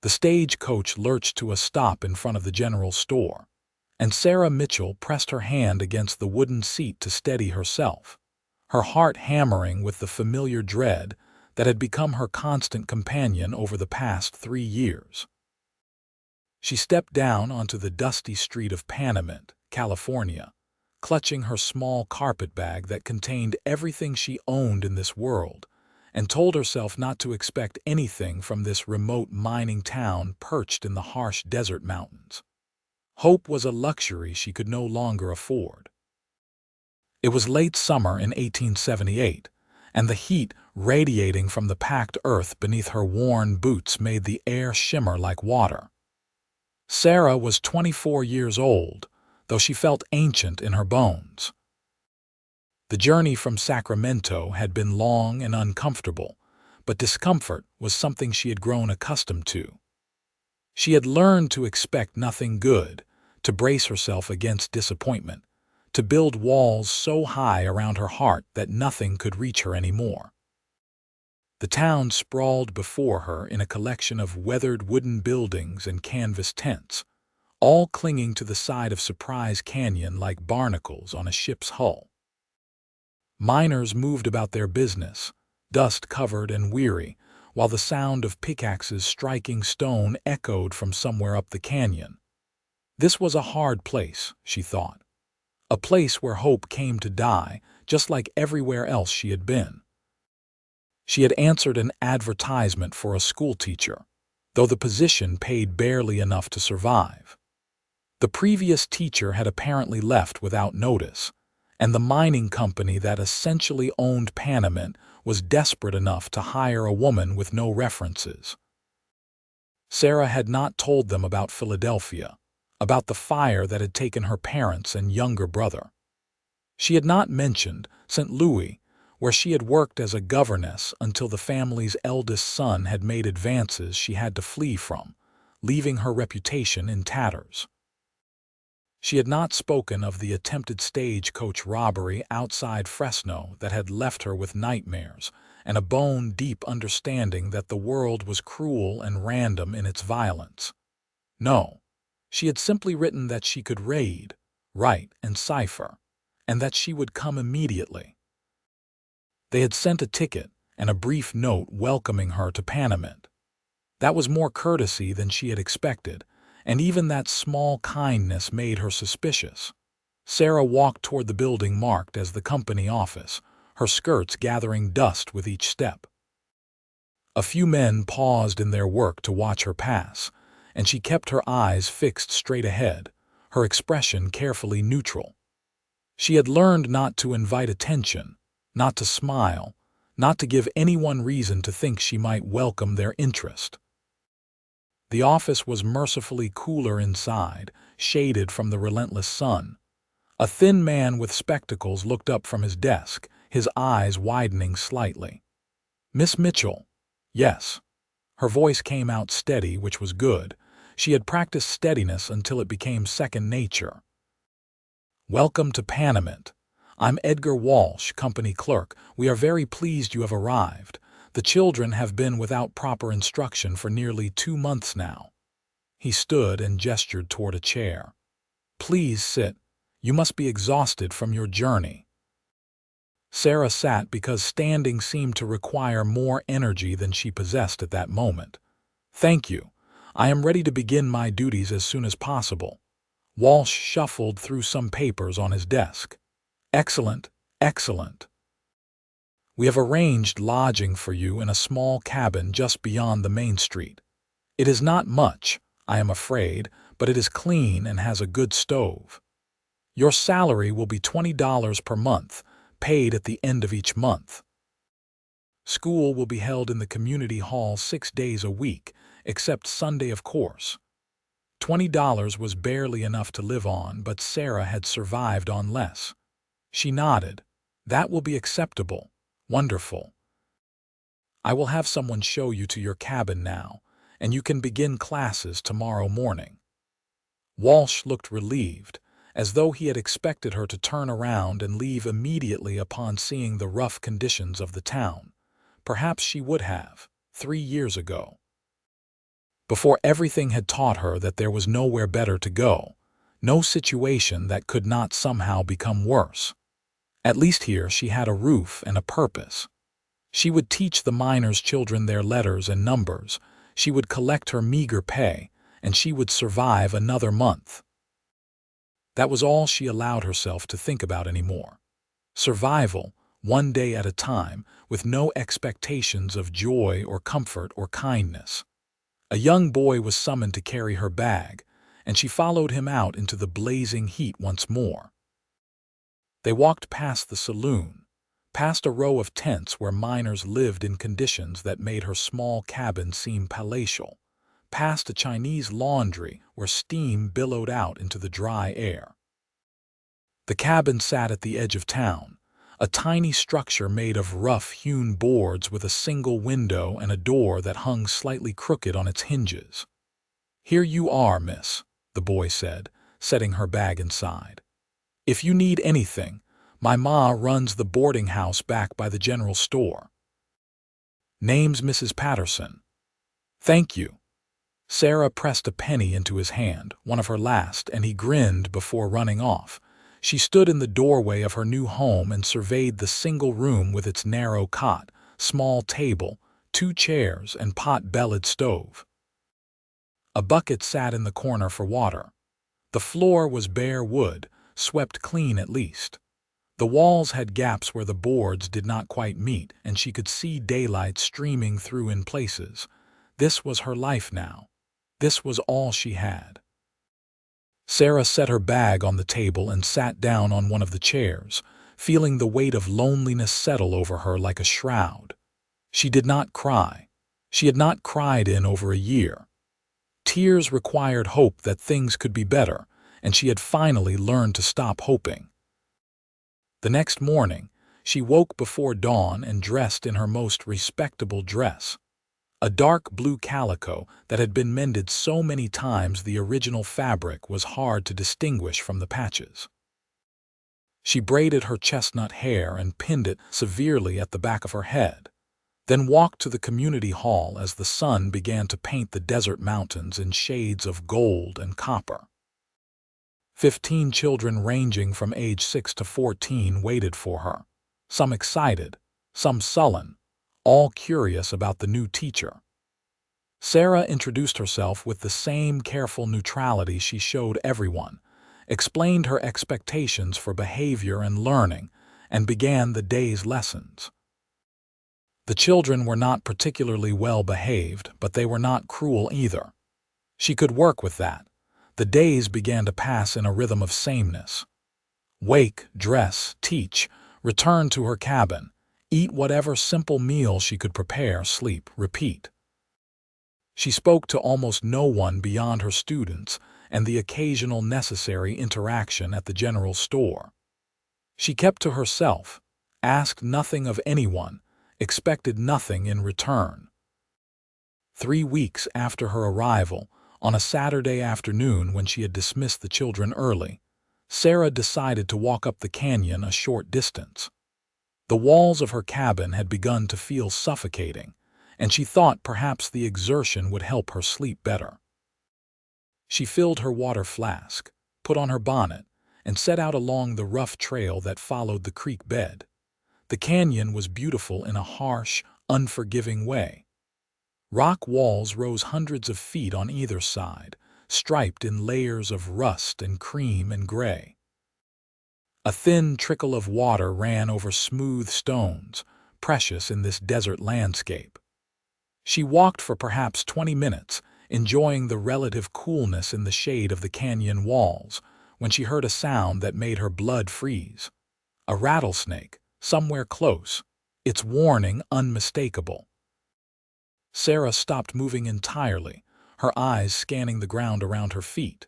The stagecoach lurched to a stop in front of the general store, and Sarah Mitchell pressed her hand against the wooden seat to steady herself, her heart hammering with the familiar dread that had become her constant companion over the past 3 years. She stepped down onto the dusty street of Panamint, California, clutching her small carpet bag that contained everything she owned in this world, and told herself not to expect anything from this remote mining town perched in the harsh desert mountains. Hope was a luxury she could no longer afford. It was late summer in 1878, and the heat radiating from the packed earth beneath her worn boots made the air shimmer like water. Sarah was 24 years old, though she felt ancient in her bones. The journey from Sacramento had been long and uncomfortable, but discomfort was something she had grown accustomed to. She had learned to expect nothing good, to brace herself against disappointment, to build walls so high around her heart that nothing could reach her anymore. The town sprawled before her in a collection of weathered wooden buildings and canvas tents, all clinging to the side of Surprise Canyon like barnacles on a ship's hull. Miners moved about their business, dust-covered and weary, while the sound of pickaxes striking stone echoed from somewhere up the canyon. This was a hard place, she thought. A place where hope came to die, just like everywhere else she had been. She had answered an advertisement for a schoolteacher, though the position paid barely enough to survive. The previous teacher had apparently left without notice, and the mining company that essentially owned Panamint was desperate enough to hire a woman with no references. Sarah had not told them about Philadelphia, about the fire that had taken her parents and younger brother. She had not mentioned St. Louis, where she had worked as a governess until the family's eldest son had made advances she had to flee from, leaving her reputation in tatters. She had not spoken of the attempted stagecoach robbery outside Fresno that had left her with nightmares and a bone-deep understanding that the world was cruel and random in its violence. No, she had simply written that she could read, write, and cipher, and that she would come immediately. They had sent a ticket and a brief note welcoming her to Panamint. That was more courtesy than she had expected, and even that small kindness made her suspicious. Sarah walked toward the building marked as the company office, her skirts gathering dust with each step. A few men paused in their work to watch her pass, and she kept her eyes fixed straight ahead, her expression carefully neutral. She had learned not to invite attention, not to smile, not to give anyone reason to think she might welcome their interest. The office was mercifully cooler inside, shaded from the relentless sun. A thin man with spectacles looked up from his desk, his eyes widening slightly. "Miss Mitchell?" "Yes." Her voice came out steady, which was good. She had practiced steadiness until it became second nature. "Welcome to Panamint. I'm Edgar Walsh, company clerk. We are very pleased you have arrived. The children have been without proper instruction for nearly 2 months now." He stood and gestured toward a chair. "Please sit. You must be exhausted from your journey." Sarah sat because standing seemed to require more energy than she possessed at that moment. "Thank you. I am ready to begin my duties as soon as possible." Walsh shuffled through some papers on his desk. "Excellent, excellent. We have arranged lodging for you in a small cabin just beyond the main street. It is not much, I am afraid, but it is clean and has a good stove. Your salary will be $20 per month, paid at the end of each month. School will be held in the community hall 6 days a week, except Sunday, of course." $20 was barely enough to live on, but Sarah had survived on less. She nodded. "That will be acceptable. Wonderful. I will have someone show you to your cabin now, and you can begin classes tomorrow morning." Walsh looked relieved, as though he had expected her to turn around and leave immediately upon seeing the rough conditions of the town. Perhaps she would have, 3 years ago. before everything had taught her that there was nowhere better to go, no situation that could not somehow become worse. At least here she had a roof and a purpose. She would teach the miners' children their letters and numbers, she would collect her meager pay, and she would survive another month. That was all she allowed herself to think about anymore. Survival, one day at a time, with no expectations of joy or comfort or kindness. A young boy was summoned to carry her bag, and she followed him out into the blazing heat once more. They walked past the saloon, past a row of tents where miners lived in conditions that made her small cabin seem palatial, past a Chinese laundry where steam billowed out into the dry air. The cabin sat at the edge of town, a tiny structure made of rough-hewn boards with a single window and a door that hung slightly crooked on its hinges. "Here you are, miss," the boy said, setting her bag inside. "If you need anything, my ma runs the boarding house back by the general store. Name's Mrs. Patterson." "Thank you." Sarah pressed a penny into his hand, one of her last, and he grinned before running off. She stood in the doorway of her new home and surveyed the single room with its narrow cot, small table, 2 chairs, and pot-bellied stove. A bucket sat in the corner for water. The floor was bare wood, swept clean at least. The walls had gaps where the boards did not quite meet, and she could see daylight streaming through in places. This was her life now. This was all she had. Sarah set her bag on the table and sat down on one of the chairs, feeling the weight of loneliness settle over her like a shroud. She did not cry. She had not cried in over a year. Tears required hope that things could be better, and she had finally learned to stop hoping. The next morning, she woke before dawn and dressed in her most respectable dress. A dark blue calico that had been mended so many times the original fabric was hard to distinguish from the patches. She braided her chestnut hair and pinned it severely at the back of her head, then walked to the community hall as the sun began to paint the desert mountains in shades of gold and copper. 15 children ranging from age 6 to 14 waited for her, some excited, some sullen, all curious about the new teacher. Sarah introduced herself with the same careful neutrality she showed everyone, explained her expectations for behavior and learning, and began the day's lessons. The children were not particularly well behaved, but they were not cruel either. She could work with that. The days began to pass in a rhythm of sameness. Wake, dress, teach, return to her cabin, eat whatever simple meal she could prepare, sleep, repeat. She spoke to almost no one beyond her students and the occasional necessary interaction at the general store. She kept to herself, asked nothing of anyone, expected nothing in return. 3 weeks after her arrival, on a Saturday afternoon when she had dismissed the children early, Sarah decided to walk up the canyon a short distance. The walls of her cabin had begun to feel suffocating, and she thought perhaps the exertion would help her sleep better. She filled her water flask, put on her bonnet, and set out along the rough trail that followed the creek bed. The canyon was beautiful in a harsh, unforgiving way. Rock walls rose hundreds of feet on either side, striped in layers of rust and cream and gray. A thin trickle of water ran over smooth stones, precious in this desert landscape. She walked for perhaps 20 minutes, enjoying the relative coolness in the shade of the canyon walls, when she heard a sound that made her blood freeze. A rattlesnake, somewhere close, its warning unmistakable. Sarah stopped moving entirely, her eyes scanning the ground around her feet.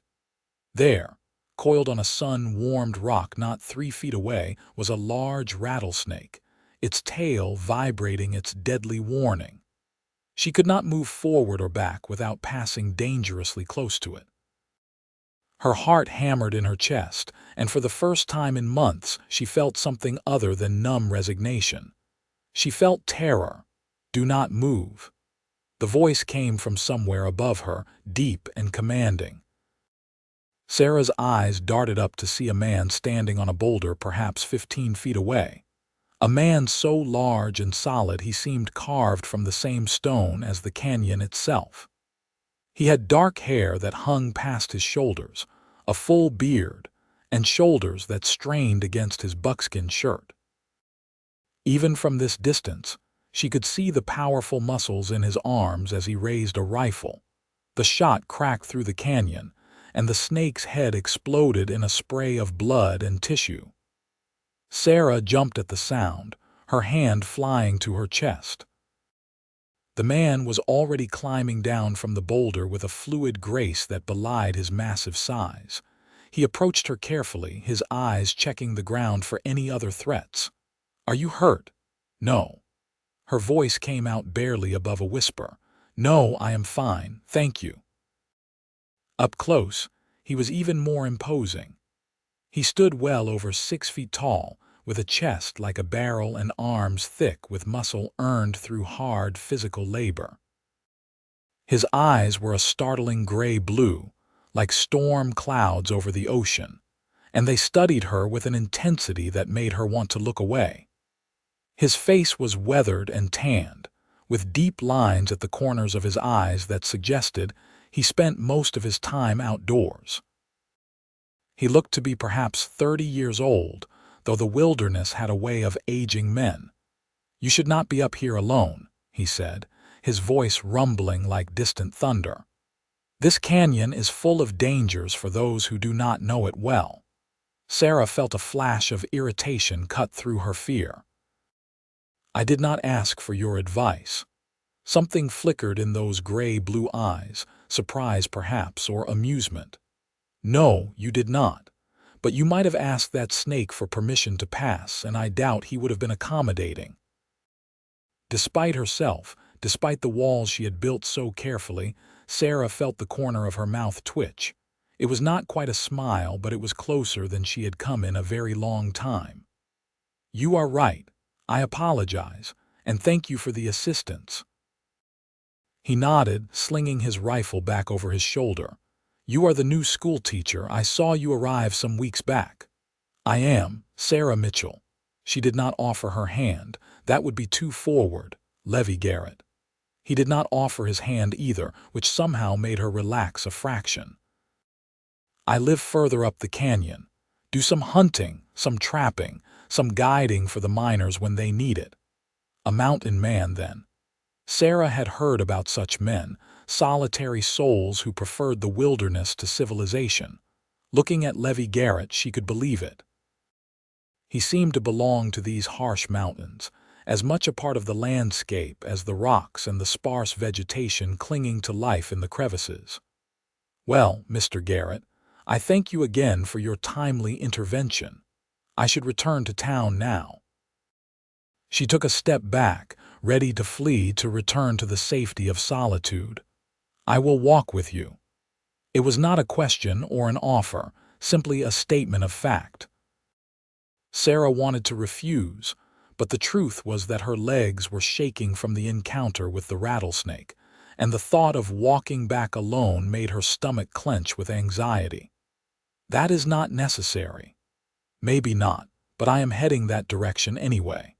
There, coiled on a sun-warmed rock not 3 feet away, was a large rattlesnake, its tail vibrating its deadly warning. She could not move forward or back without passing dangerously close to it. Her heart hammered in her chest, and for the first time in months she felt something other than numb resignation. She felt terror. Do not move. The voice came from somewhere above her, deep and commanding. Sarah's eyes darted up to see a man standing on a boulder perhaps 15 feet away. A man so large and solid he seemed carved from the same stone as the canyon itself. He had dark hair that hung past his shoulders, a full beard, and shoulders that strained against his buckskin shirt. Even from this distance, she could see the powerful muscles in his arms as he raised a rifle. The shot cracked through the canyon, and the snake's head exploded in a spray of blood and tissue. Sarah jumped at the sound, her hand flying to her chest. The man was already climbing down from the boulder with a fluid grace that belied his massive size. He approached her carefully, his eyes checking the ground for any other threats. "Are you hurt?" "No." Her voice came out barely above a whisper. "No, I am fine, thank you." Up close, he was even more imposing. He stood well over 6 feet tall, with a chest like a barrel and arms thick with muscle earned through hard physical labor. His eyes were a startling gray-blue, like storm clouds over the ocean, and they studied her with an intensity that made her want to look away. His face was weathered and tanned, with deep lines at the corners of his eyes that suggested he spent most of his time outdoors. He looked to be perhaps 30 years old, though the wilderness had a way of aging men. "You should not be up here alone," he said, his voice rumbling like distant thunder. "This canyon is full of dangers for those who do not know it well." Sarah felt a flash of irritation cut through her fear. "I did not ask for your advice." Something flickered in those gray-blue eyes, surprise perhaps, or amusement. "No, you did not. But you might have asked that snake for permission to pass, and I doubt he would have been accommodating." Despite herself, despite the walls she had built so carefully, Sarah felt the corner of her mouth twitch. It was not quite a smile, but it was closer than she had come in a very long time. "You are right. I apologize, and thank you for the assistance." He nodded, slinging his rifle back over his shoulder. "You are the new schoolteacher. I saw you arrive some weeks back." "I am, Sarah Mitchell." She did not offer her hand. That would be too forward. Levi Garrett. He did not offer his hand either, which somehow made her relax a fraction. "I live further up the canyon. Do some hunting, some trapping, some guiding for the miners when they need it." A mountain man, then. Sarah had heard about such men, solitary souls who preferred the wilderness to civilization. Looking at Levi Garrett, she could believe it. He seemed to belong to these harsh mountains, as much a part of the landscape as the rocks and the sparse vegetation clinging to life in the crevices. "Well, Mr. Garrett, I thank you again for your timely intervention. I should return to town now." She took a step back, ready to flee to return to the safety of solitude. "I will walk with you." It was not a question or an offer, simply a statement of fact. Sarah wanted to refuse, but the truth was that her legs were shaking from the encounter with the rattlesnake, and the thought of walking back alone made her stomach clench with anxiety. "That is not necessary." "Maybe not, but I am heading that direction anyway."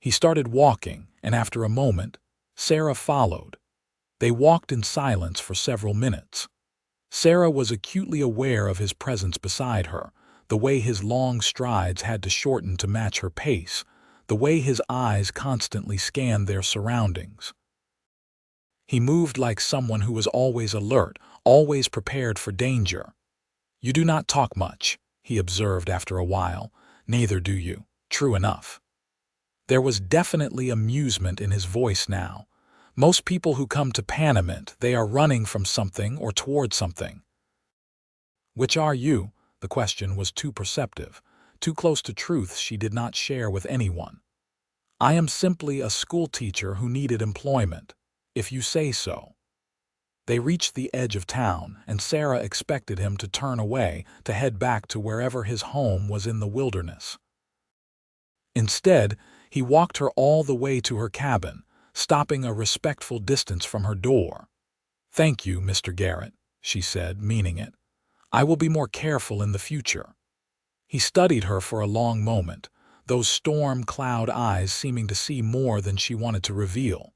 He started walking, and after a moment, Sarah followed. They walked in silence for several minutes. Sarah was acutely aware of his presence beside her, the way his long strides had to shorten to match her pace, the way his eyes constantly scanned their surroundings. He moved like someone who was always alert, always prepared for danger. "You do not talk much," he observed after a while. "Neither do you." True enough. There was definitely amusement in his voice now. "Most people who come to Panamint, they are running from something or toward something." "Which are you?" The question was too perceptive, too close to truth she did not share with anyone. "I am simply a schoolteacher who needed employment, if you say so." They reached the edge of town, and Sarah expected him to turn away, to head back to wherever his home was in the wilderness. Instead, he walked her all the way to her cabin, stopping a respectful distance from her door. "Thank you, Mr. Garrett," she said, meaning it. "I will be more careful in the future." He studied her for a long moment, those storm cloud eyes seeming to see more than she wanted to reveal.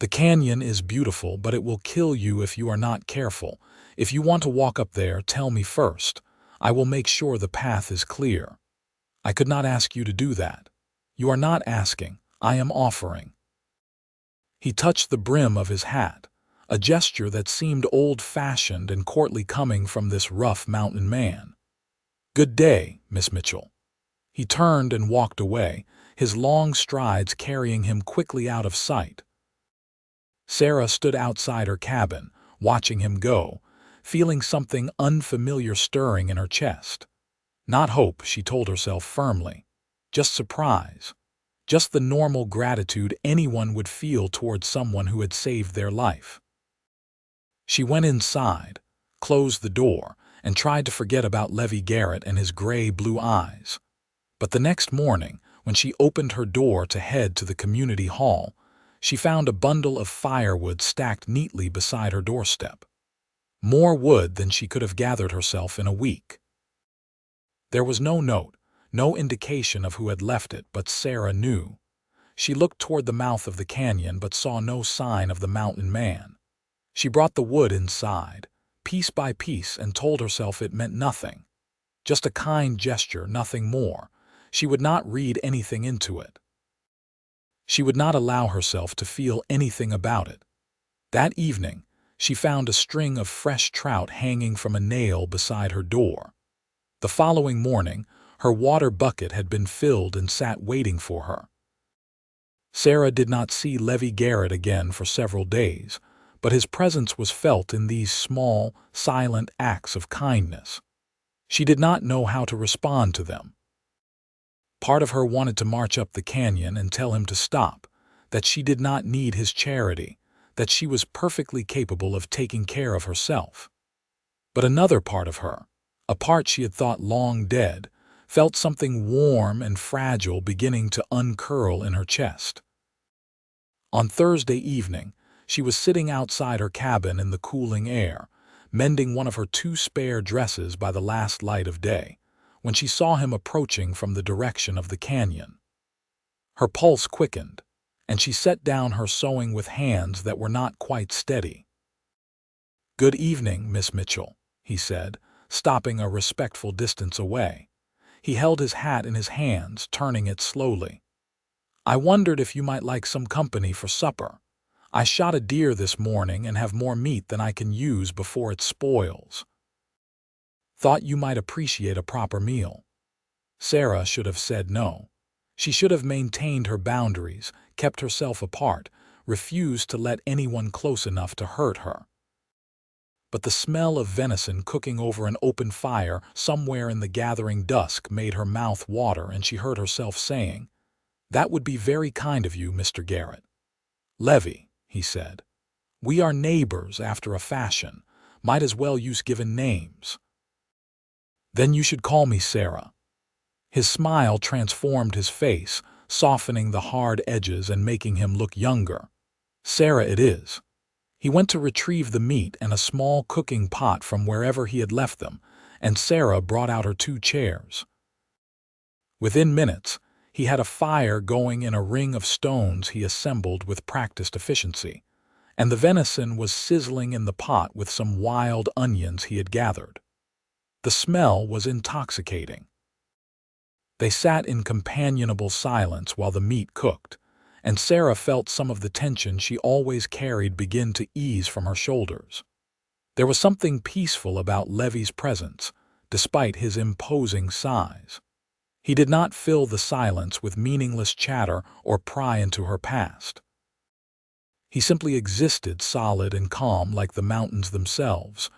"The canyon is beautiful, but it will kill you if you are not careful. If you want to walk up there, tell me first. I will make sure the path is clear." "I could not ask you to do that." "You are not asking, I am offering." He touched the brim of his hat, a gesture that seemed old-fashioned and courtly coming from this rough mountain man. "Good day, Miss Mitchell." He turned and walked away, his long strides carrying him quickly out of sight. Sarah stood outside her cabin, watching him go, feeling something unfamiliar stirring in her chest. Not hope, she told herself firmly. Just surprise. Just the normal gratitude anyone would feel towards someone who had saved their life. She went inside, closed the door, and tried to forget about Levi Garrett and his gray-blue eyes. But the next morning, when she opened her door to head to the community hall, she found a bundle of firewood stacked neatly beside her doorstep. More wood than she could have gathered herself in a week. There was no note, no indication of who had left it, but Sarah knew. She looked toward the mouth of the canyon but saw no sign of the mountain man. She brought the wood inside, piece by piece, and told herself it meant nothing. Just a kind gesture, nothing more. She would not read anything into it. She would not allow herself to feel anything about it. That evening, she found a string of fresh trout hanging from a nail beside her door. The following morning, her water bucket had been filled and sat waiting for her. Sarah did not see Levi Garrett again for several days, but his presence was felt in these small, silent acts of kindness. She did not know how to respond to them. Part of her wanted to march up the canyon and tell him to stop, that she did not need his charity, that she was perfectly capable of taking care of herself. But another part of her, a part she had thought long dead, felt something warm and fragile beginning to uncurl in her chest. On Thursday evening, she was sitting outside her cabin in the cooling air, mending one of her 2 spare dresses by the last light of day, when she saw him approaching from the direction of the canyon. Her pulse quickened, and she set down her sewing with hands that were not quite steady. "Good evening, Miss Mitchell," he said, stopping a respectful distance away. He held his hat in his hands, turning it slowly. "I wondered if you might like some company for supper. I shot a deer this morning and have more meat than I can use before it spoils. Thought you might appreciate a proper meal." Sarah should have said no. She should have maintained her boundaries, kept herself apart, refused to let anyone close enough to hurt her. But the smell of venison cooking over an open fire somewhere in the gathering dusk made her mouth water, and she heard herself saying, "That would be very kind of you, Mr. Garrett." "Levi," he said. "We are neighbors after a fashion. Might as well use given names." "Then you should call me Sarah." His smile transformed his face, softening the hard edges and making him look younger. "Sarah it is." He went to retrieve the meat and a small cooking pot from wherever he had left them, and Sarah brought out her 2 chairs. Within minutes, he had a fire going in a ring of stones he assembled with practiced efficiency, and the venison was sizzling in the pot with some wild onions he had gathered. The smell was intoxicating. They sat in companionable silence while the meat cooked, and Sarah felt some of the tension she always carried begin to ease from her shoulders. There was something peaceful about Levi's presence, despite his imposing size. He did not fill the silence with meaningless chatter or pry into her past. He simply existed, solid and calm like the mountains themselves.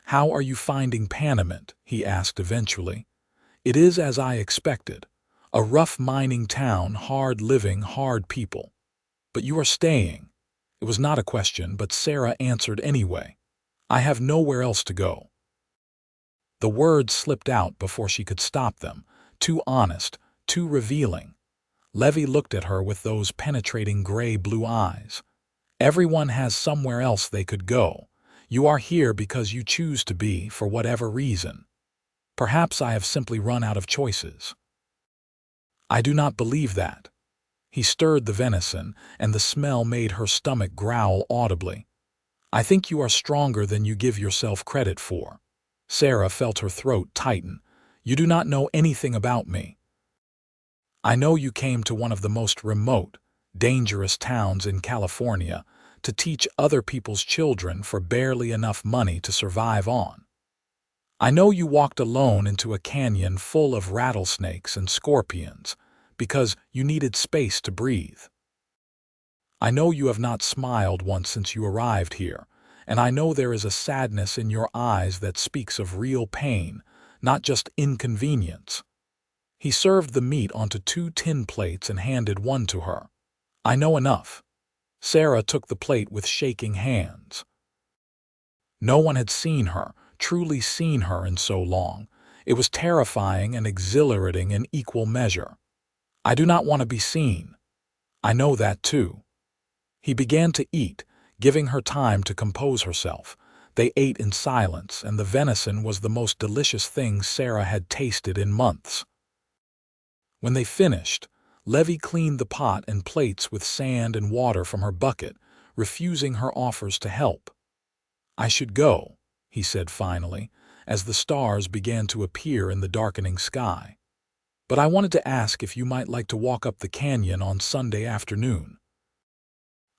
"How are you finding Panamint?" he asked eventually. "It is as I expected. A rough mining town, hard living, hard people. But you are staying." It was not a question, but Sarah answered anyway. "I have nowhere else to go." The words slipped out before she could stop them, too honest, too revealing. Levi looked at her with those penetrating gray-blue eyes. Everyone has somewhere else they could go. You are here because you choose to be, for whatever reason. Perhaps I have simply run out of choices. I do not believe that. He stirred the venison, and the smell made her stomach growl audibly. I think you are stronger than you give yourself credit for. Sarah felt her throat tighten. You do not know anything about me. I know you came to one of the most remote, dangerous towns in California to teach other people's children for barely enough money to survive on. I know you walked alone into a canyon full of rattlesnakes and scorpions because you needed space to breathe. I know you have not smiled once since you arrived here, and I know there is a sadness in your eyes that speaks of real pain, not just inconvenience. He served the meat onto 2 tin plates and handed one to her. I know enough. Sarah took the plate with shaking hands. No one had seen her, truly seen her in so long. It was terrifying and exhilarating in equal measure. I do not want to be seen. I know that too. He began to eat, giving her time to compose herself. They ate in silence, and the venison was the most delicious thing Sarah had tasted in months. When they finished, Levi cleaned the pot and plates with sand and water from her bucket, refusing her offers to help. I should go, he said finally, as the stars began to appear in the darkening sky. But I wanted to ask if you might like to walk up the canyon on Sunday afternoon.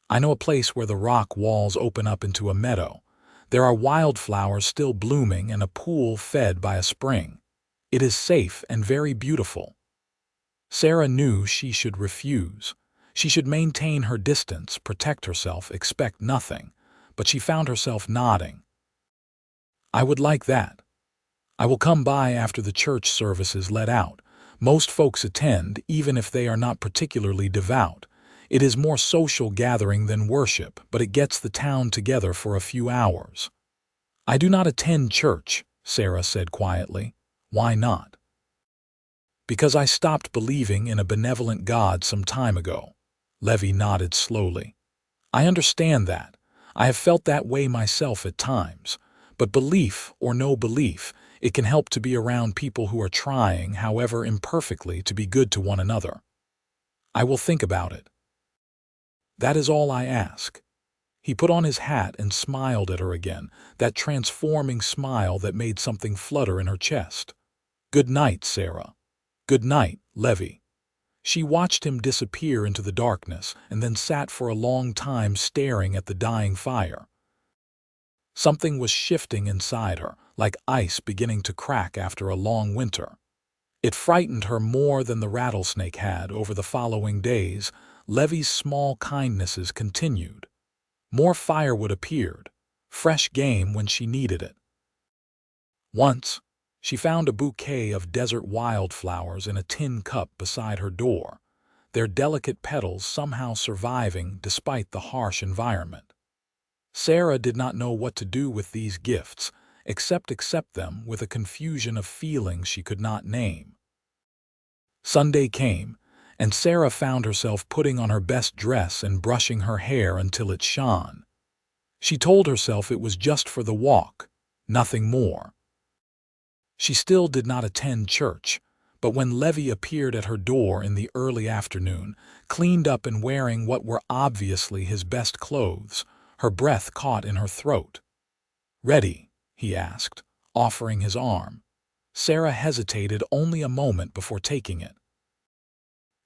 I know a place where the rock walls open up into a meadow. There are wildflowers still blooming and a pool fed by a spring. It is safe and very beautiful. Sarah knew she should refuse. She should maintain her distance, protect herself, expect nothing. But she found herself nodding. I would like that. I will come by after the church services let out. Most folks attend, even if they are not particularly devout. It is more social gathering than worship, but it gets the town together for a few hours. I do not attend church, Sarah said quietly. Why not? Because I stopped believing in a benevolent God some time ago. Levi nodded slowly. I understand that. I have felt that way myself at times. But belief or no belief, it can help to be around people who are trying, however imperfectly, to be good to one another. I will think about it. That is all I ask. He put on his hat and smiled at her again, that transforming smile that made something flutter in her chest. Good night, Sarah. Good night, Levi. She watched him disappear into the darkness and then sat for a long time staring at the dying fire. Something was shifting inside her, like ice beginning to crack after a long winter. It frightened her more than the rattlesnake had. Over the following days, Levi's small kindnesses continued. More firewood appeared, fresh game when she needed it. Once, she found a bouquet of desert wildflowers in a tin cup beside her door, their delicate petals somehow surviving despite the harsh environment. Sarah did not know what to do with these gifts, except accept them with a confusion of feelings she could not name. Sunday came, and Sarah found herself putting on her best dress and brushing her hair until it shone. She told herself it was just for the walk, nothing more. She still did not attend church, but when Levi appeared at her door in the early afternoon, cleaned up and wearing what were obviously his best clothes, her breath caught in her throat. "Ready?" he asked, offering his arm. Sarah hesitated only a moment before taking it.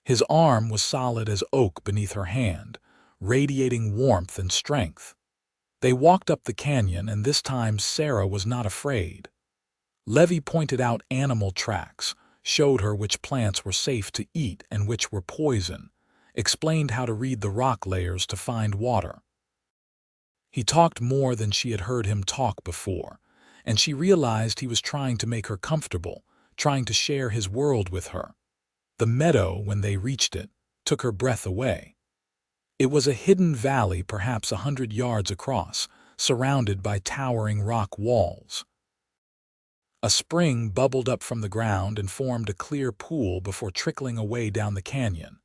His arm was solid as oak beneath her hand, radiating warmth and strength. They walked up the canyon, and this time Sarah was not afraid. Levi pointed out animal tracks, showed her which plants were safe to eat and which were poison, explained how to read the rock layers to find water. He talked more than she had heard him talk before, and she realized he was trying to make her comfortable, trying to share his world with her. The meadow, when they reached it, took her breath away. It was a hidden valley perhaps 100 yards across, surrounded by towering rock walls. A spring bubbled up from the ground and formed a clear pool before trickling away down the canyon.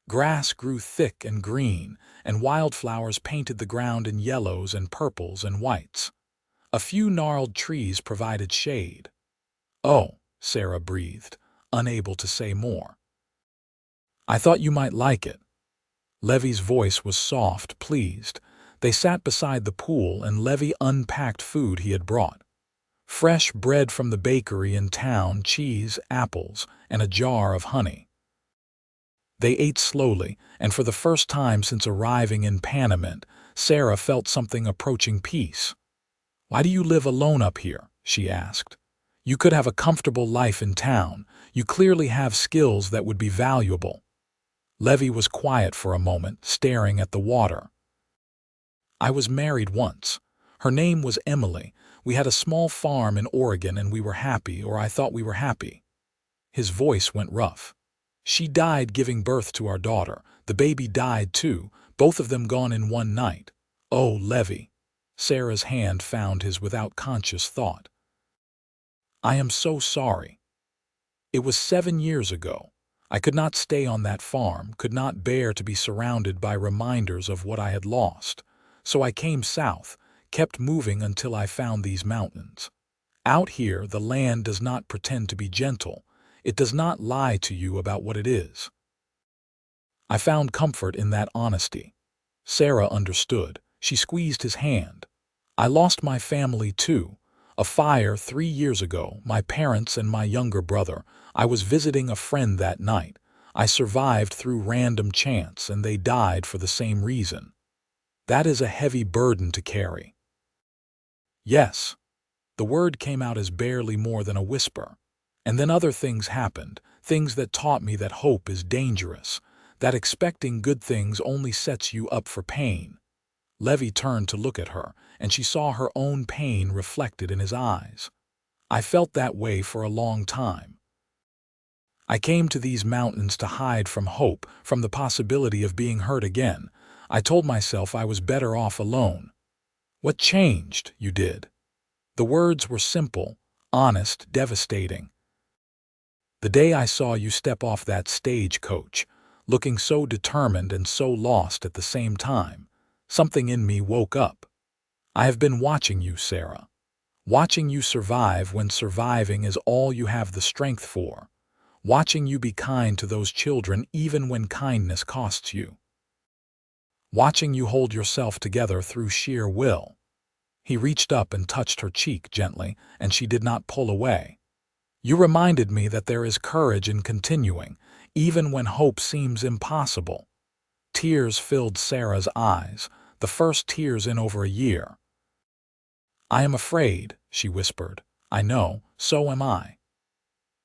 Grass grew thick and green, and wildflowers painted the ground in yellows and purples and whites. A few gnarled trees provided shade. "Oh," Sarah breathed, unable to say more. "I thought you might like it." Levi's voice was soft, pleased. They sat beside the pool and Levi unpacked food he had brought. Fresh bread from the bakery in town, cheese, apples, and a jar of honey. They ate slowly, and for the first time since arriving in Panamint, Sarah felt something approaching peace. "Why do you live alone up here?" she asked. "You could have a comfortable life in town. You clearly have skills that would be valuable." Levi was quiet for a moment, staring at the water. "I was married once. Her name was Emily. We had a small farm in Oregon and we were happy, or I thought we were happy." His voice went rough. "She died giving birth to our daughter. The baby died too, both of them gone in one night." "Oh, Levi." Sarah's hand found his without conscious thought. "I am so sorry. It was 7 years ago. I could not stay on that farm, could not bear to be surrounded by reminders of what I had lost. So I came south, kept moving until I found these mountains. Out here, the land does not pretend to be gentle. It does not lie to you about what it is." I found comfort in that honesty. Sarah understood. She squeezed his hand. "I lost my family too. A fire 3 years ago, my parents and my younger brother. I was visiting a friend that night. I survived through random chance, and they died for the same reason. That is a heavy burden to carry." "Yes." The word came out as barely more than a whisper. "And then other things happened, things that taught me that hope is dangerous, that expecting good things only sets you up for pain." Levi turned to look at her, and she saw her own pain reflected in his eyes. "I felt that way for a long time. I came to these mountains to hide from hope, from the possibility of being hurt again. I told myself I was better off alone." "What changed? You did." The words were simple, honest, devastating. "The day I saw you step off that stagecoach, looking so determined and so lost at the same time, something in me woke up. I have been watching you, Sarah. Watching you survive when surviving is all you have the strength for. Watching you be kind to those children even when kindness costs you. Watching you hold yourself together through sheer will." He reached up and touched her cheek gently, and she did not pull away. "You reminded me that there is courage in continuing, even when hope seems impossible." Tears filled Sarah's eyes, the first tears in over a year. "I am afraid," she whispered. "I know, so am I."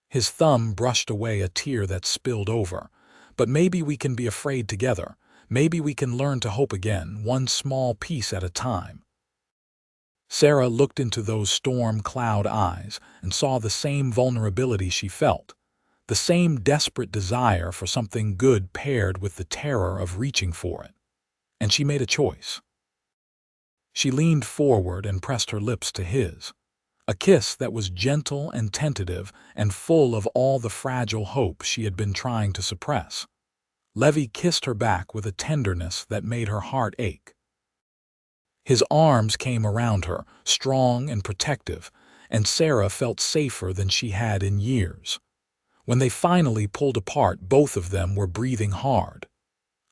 His thumb brushed away a tear that spilled over. "But maybe we can be afraid together. Maybe we can learn to hope again, one small piece at a time." Sarah looked into those storm cloud eyes and saw the same vulnerability she felt, the same desperate desire for something good paired with the terror of reaching for it. And she made a choice. She leaned forward and pressed her lips to his. A kiss that was gentle and tentative and full of all the fragile hope she had been trying to suppress. Levi kissed her back with a tenderness that made her heart ache. His arms came around her, strong and protective, and Sarah felt safer than she had in years. When they finally pulled apart, both of them were breathing hard.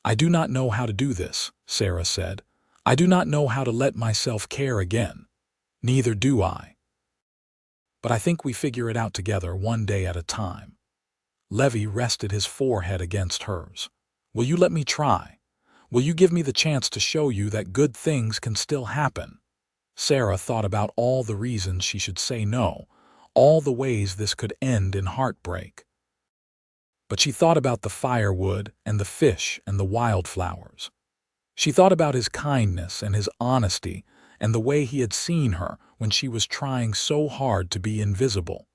"I do not know how to do this," Sarah said. "I do not know how to let myself care again." "Neither do I. But I think we figure it out together, one day at a time." Levi rested his forehead against hers. "Will you let me try? Will you give me the chance to show you that good things can still happen?" Sarah thought about all the reasons she should say no, all the ways this could end in heartbreak. But she thought about the firewood and the fish and the wildflowers. She thought about his kindness and his honesty and the way he had seen her when she was trying so hard to be invisible.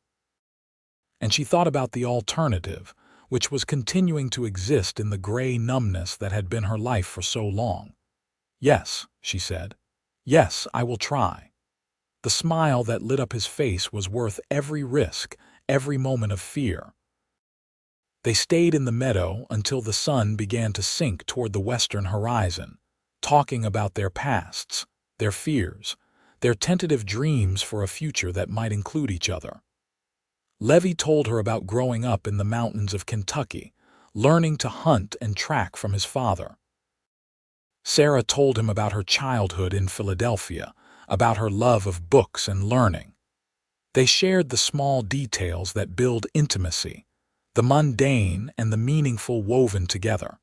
And she thought about the alternative, which was continuing to exist in the gray numbness that had been her life for so long. "Yes," she said. "Yes, I will try." The smile that lit up his face was worth every risk, every moment of fear. They stayed in the meadow until the sun began to sink toward the western horizon, talking about their pasts, their fears, their tentative dreams for a future that might include each other. Levi told her about growing up in the mountains of Kentucky, learning to hunt and track from his father. Sarah told him about her childhood in Philadelphia, about her love of books and learning. They shared the small details that build intimacy, the mundane and the meaningful woven together.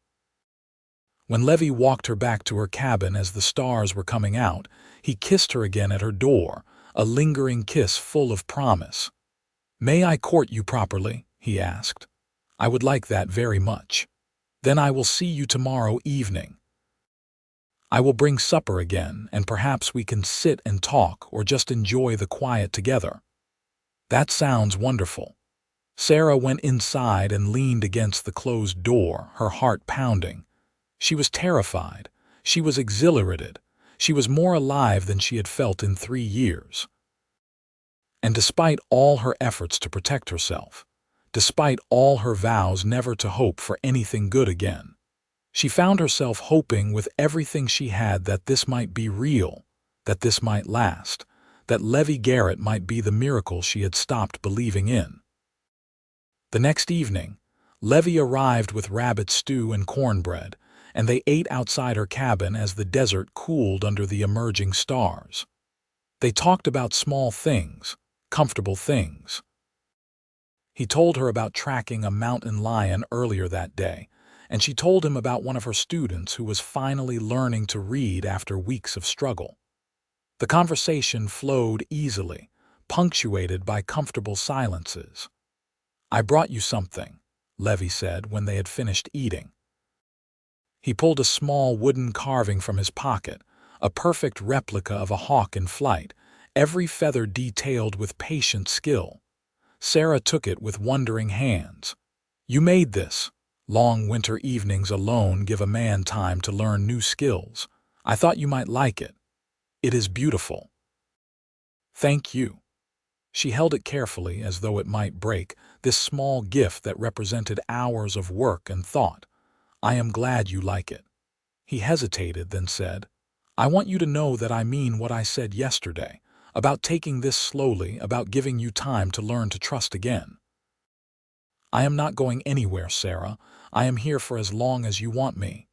When Levi walked her back to her cabin as the stars were coming out, he kissed her again at her door, a lingering kiss full of promise. "May I court you properly?" he asked. "I would like that very much. Then I will see you tomorrow evening. I will bring supper again, and perhaps we can sit and talk or just enjoy the quiet together." "That sounds wonderful." Sarah went inside and leaned against the closed door, her heart pounding. She was terrified. She was exhilarated. She was more alive than she had felt in 3 years. And despite all her efforts to protect herself, despite all her vows never to hope for anything good again, she found herself hoping with everything she had that this might be real, that this might last, that Levi Garrett might be the miracle she had stopped believing in. The next evening, Levi arrived with rabbit stew and cornbread, and they ate outside her cabin as the desert cooled under the emerging stars. They talked about small things, comfortable things. He told her about tracking a mountain lion earlier that day, and she told him about one of her students who was finally learning to read after weeks of struggle. The conversation flowed easily, punctuated by comfortable silences. "I brought you something," Levi said when they had finished eating. He pulled a small wooden carving from his pocket, a perfect replica of a hawk in flight, every feather detailed with patient skill. Sarah took it with wondering hands. "You made this. Long winter evenings alone give a man time to learn new skills. I thought you might like it. It is beautiful." "Thank you." She held it carefully as though it might break, this small gift that represented hours of work and thought. "I am glad you like it." He hesitated, then said, "I want you to know that I mean what I said yesterday, about taking this slowly, about giving you time to learn to trust again. I am not going anywhere, Sarah. I am here for as long as you want me."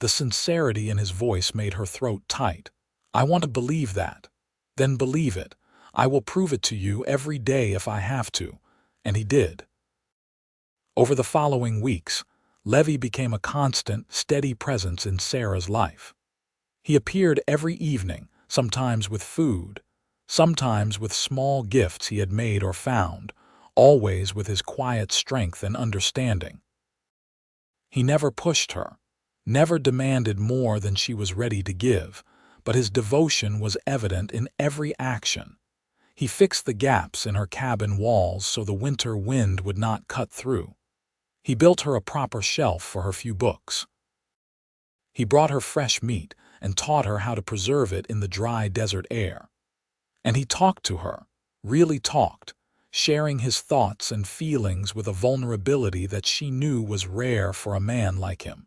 The sincerity in his voice made her throat tight. "I want to believe that." "Then believe it. I will prove it to you every day if I have to." And he did. Over the following weeks, Levi became a constant, steady presence in Sarah's life. He appeared every evening, sometimes with food, sometimes with small gifts he had made or found, always with his quiet strength and understanding. He never pushed her, never demanded more than she was ready to give, but his devotion was evident in every action. He fixed the gaps in her cabin walls so the winter wind would not cut through. He built her a proper shelf for her few books. He brought her fresh meat and taught her how to preserve it in the dry desert air. And he talked to her, really talked, sharing his thoughts and feelings with a vulnerability that she knew was rare for a man like him.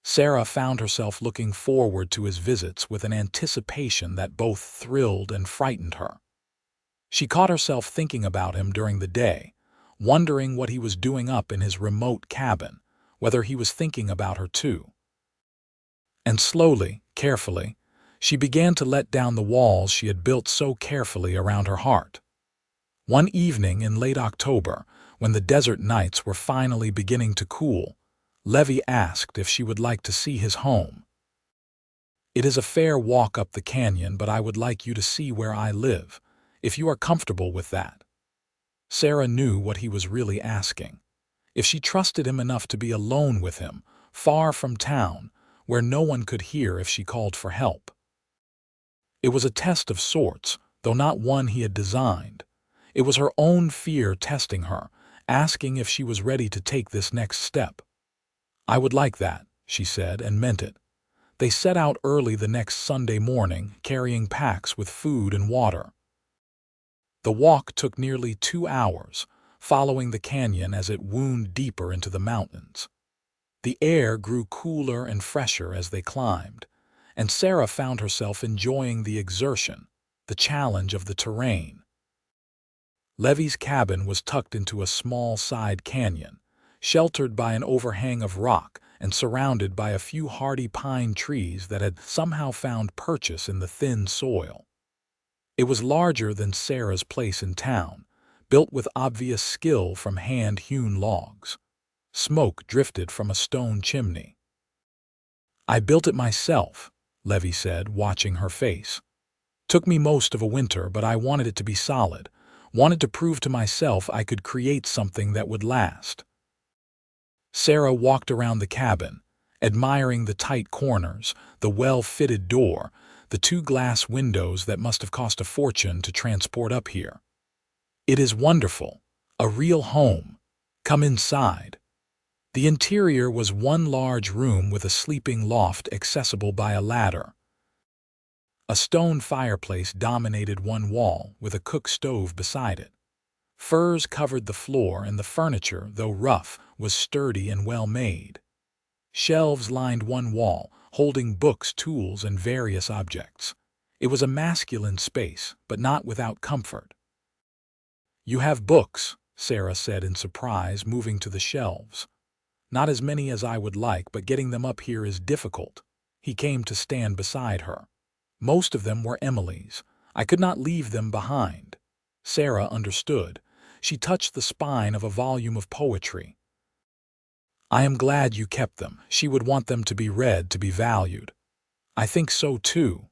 Sarah found herself looking forward to his visits with an anticipation that both thrilled and frightened her. She caught herself thinking about him during the day, wondering what he was doing up in his remote cabin, whether he was thinking about her too. And slowly, carefully, she began to let down the walls she had built so carefully around her heart. One evening in late October, when the desert nights were finally beginning to cool, Levi asked if she would like to see his home. "It is a fair walk up the canyon, but I would like you to see where I live, if you are comfortable with that." Sarah knew what he was really asking. If she trusted him enough to be alone with him, far from town, where no one could hear if she called for help. It was a test of sorts, though not one he had designed. It was her own fear testing her, asking if she was ready to take this next step. "I would like that," she said, and meant it. They set out early the next Sunday morning, carrying packs with food and water. The walk took nearly 2 hours, following the canyon as it wound deeper into the mountains. The air grew cooler and fresher as they climbed, and Sarah found herself enjoying the exertion, the challenge of the terrain. Levi's cabin was tucked into a small side canyon, sheltered by an overhang of rock and surrounded by a few hardy pine trees that had somehow found purchase in the thin soil. It was larger than Sarah's place in town, built with obvious skill from hand-hewn logs. Smoke drifted from a stone chimney. "I built it myself," Levi said, watching her face. "Took me most of a winter, but I wanted it to be solid, wanted to prove to myself I could create something that would last." Sarah walked around the cabin, admiring the tight corners, the well-fitted door, the 2 glass windows that must have cost a fortune to transport up here. "It is wonderful, a real home. Come inside." The interior was one large room with a sleeping loft accessible by a ladder. A stone fireplace dominated one wall, with a cook stove beside it. Furs covered the floor, and the furniture, though rough, was sturdy and well made. Shelves lined one wall, holding books, tools, and various objects. It was a masculine space, but not without comfort. "You have books," Sarah said in surprise, moving to the shelves. "Not as many as I would like, but getting them up here is difficult." He came to stand beside her. "Most of them were Emily's. I could not leave them behind." Sarah understood. She touched the spine of a volume of poetry. "I am glad you kept them. She would want them to be read, to be valued." "I think so too."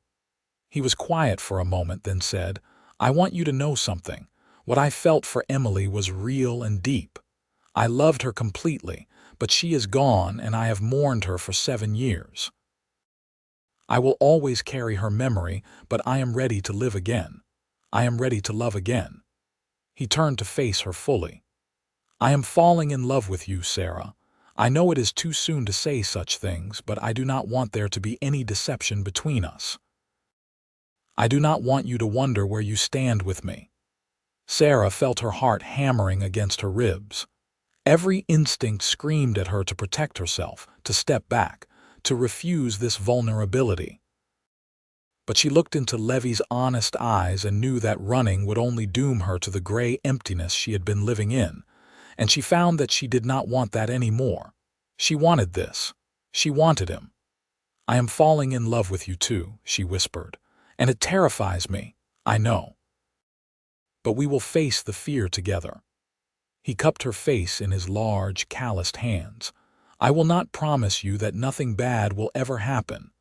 He was quiet for a moment, then said, "I want you to know something. What I felt for Emily was real and deep. I loved her completely, but she is gone, and I have mourned her for 7 years. I will always carry her memory, but I am ready to live again. I am ready to love again." He turned to face her fully. "I am falling in love with you, Sarah. I know it is too soon to say such things, but I do not want there to be any deception between us. I do not want you to wonder where you stand with me." Sarah felt her heart hammering against her ribs. Every instinct screamed at her to protect herself, to step back, to refuse this vulnerability. But she looked into Levi's honest eyes and knew that running would only doom her to the gray emptiness she had been living in, and she found that she did not want that anymore. She wanted this. She wanted him. "I am falling in love with you too," she whispered, "and it terrifies me, I know. But we will face the fear together." He cupped her face in his large, calloused hands. "I will not promise you that nothing bad will ever happen.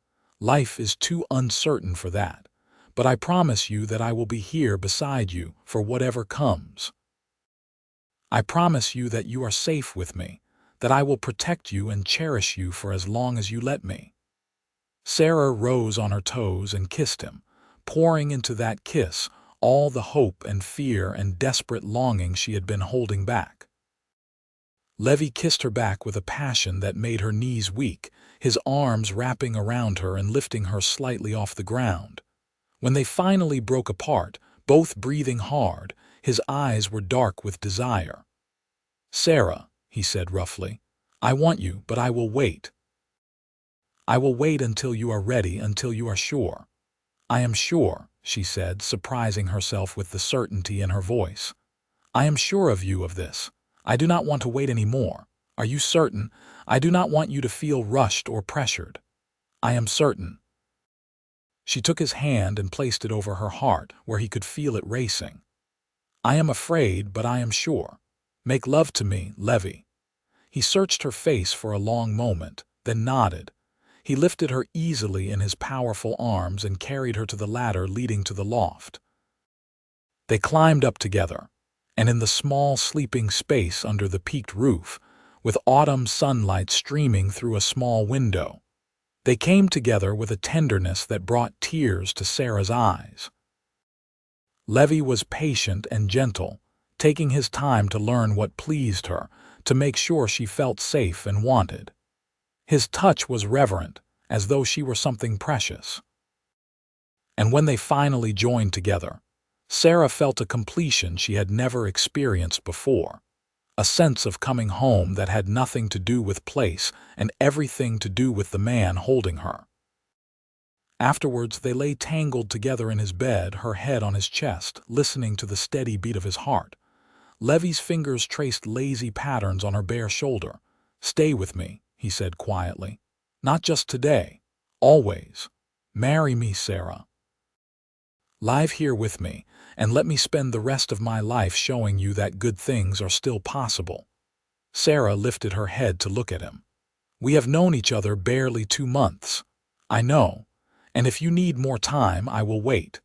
Life is too uncertain for that. But I promise you that I will be here beside you for whatever comes. I promise you that you are safe with me, that I will protect you and cherish you for as long as you let me." Sarah rose on her toes and kissed him, pouring into that kiss all the hope and fear and desperate longing she had been holding back. Levi kissed her back with a passion that made her knees weak, his arms wrapping around her and lifting her slightly off the ground. When they finally broke apart, both breathing hard, his eyes were dark with desire. "Sarah," he said roughly, "I want you, but I will wait. I will wait until you are ready, until you are sure." "I am sure," she said, surprising herself with the certainty in her voice. "I am sure of you, of this. I do not want to wait any more. Are you certain? I do not want you to feel rushed or pressured." "I am certain." She took his hand and placed it over her heart, where he could feel it racing. "I am afraid, but I am sure. Make love to me, Levi." He searched her face for a long moment, then nodded. He lifted her easily in his powerful arms and carried her to the ladder leading to the loft. They climbed up together, and in the small sleeping space under the peaked roof, with autumn sunlight streaming through a small window, they came together with a tenderness that brought tears to Sarah's eyes. Levi was patient and gentle, taking his time to learn what pleased her, to make sure she felt safe and wanted. His touch was reverent, as though she were something precious. And when they finally joined together, Sarah felt a completion she had never experienced before, a sense of coming home that had nothing to do with place and everything to do with the man holding her. Afterwards, they lay tangled together in his bed, her head on his chest, listening to the steady beat of his heart. Levi's fingers traced lazy patterns on her bare shoulder. "Stay with me," he said quietly. "Not just today. Always. Marry me, Sarah. Live here with me, and let me spend the rest of my life showing you that good things are still possible." Sarah lifted her head to look at him. "We have known each other barely 2 months. I know, and if you need more time, I will wait.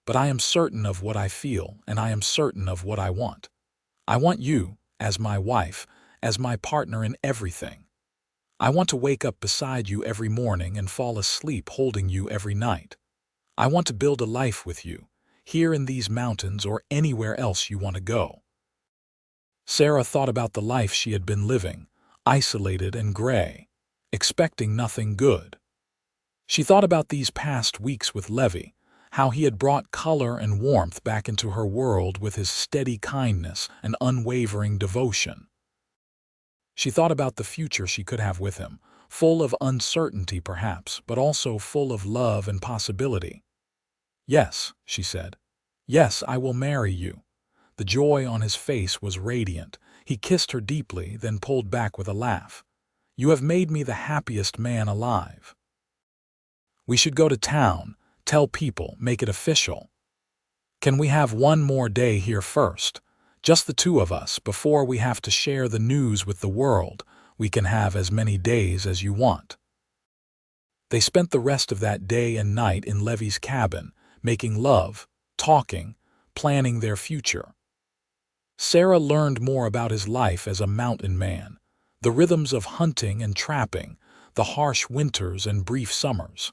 But I am certain of what I feel, and I am certain of what I want. I want you, as my wife, as my partner in everything. I want to wake up beside you every morning and fall asleep holding you every night. I want to build a life with you, here in these mountains or anywhere else you want to go." Sarah thought about the life she had been living, isolated and gray, expecting nothing good. She thought about these past weeks with Levi, how he had brought color and warmth back into her world with his steady kindness and unwavering devotion. She thought about the future she could have with him, full of uncertainty perhaps, but also full of love and possibility. "Yes," she said. "Yes, I will marry you." The joy on his face was radiant. He kissed her deeply, then pulled back with a laugh. "You have made me the happiest man alive. We should go to town, tell people, make it official. Can we have one more day here first? Just the two of us, before we have to share the news with the world. We can have as many days as you want." They spent the rest of that day and night in Levi's cabin, making love, talking, planning their future. Sarah learned more about his life as a mountain man, the rhythms of hunting and trapping, the harsh winters and brief summers.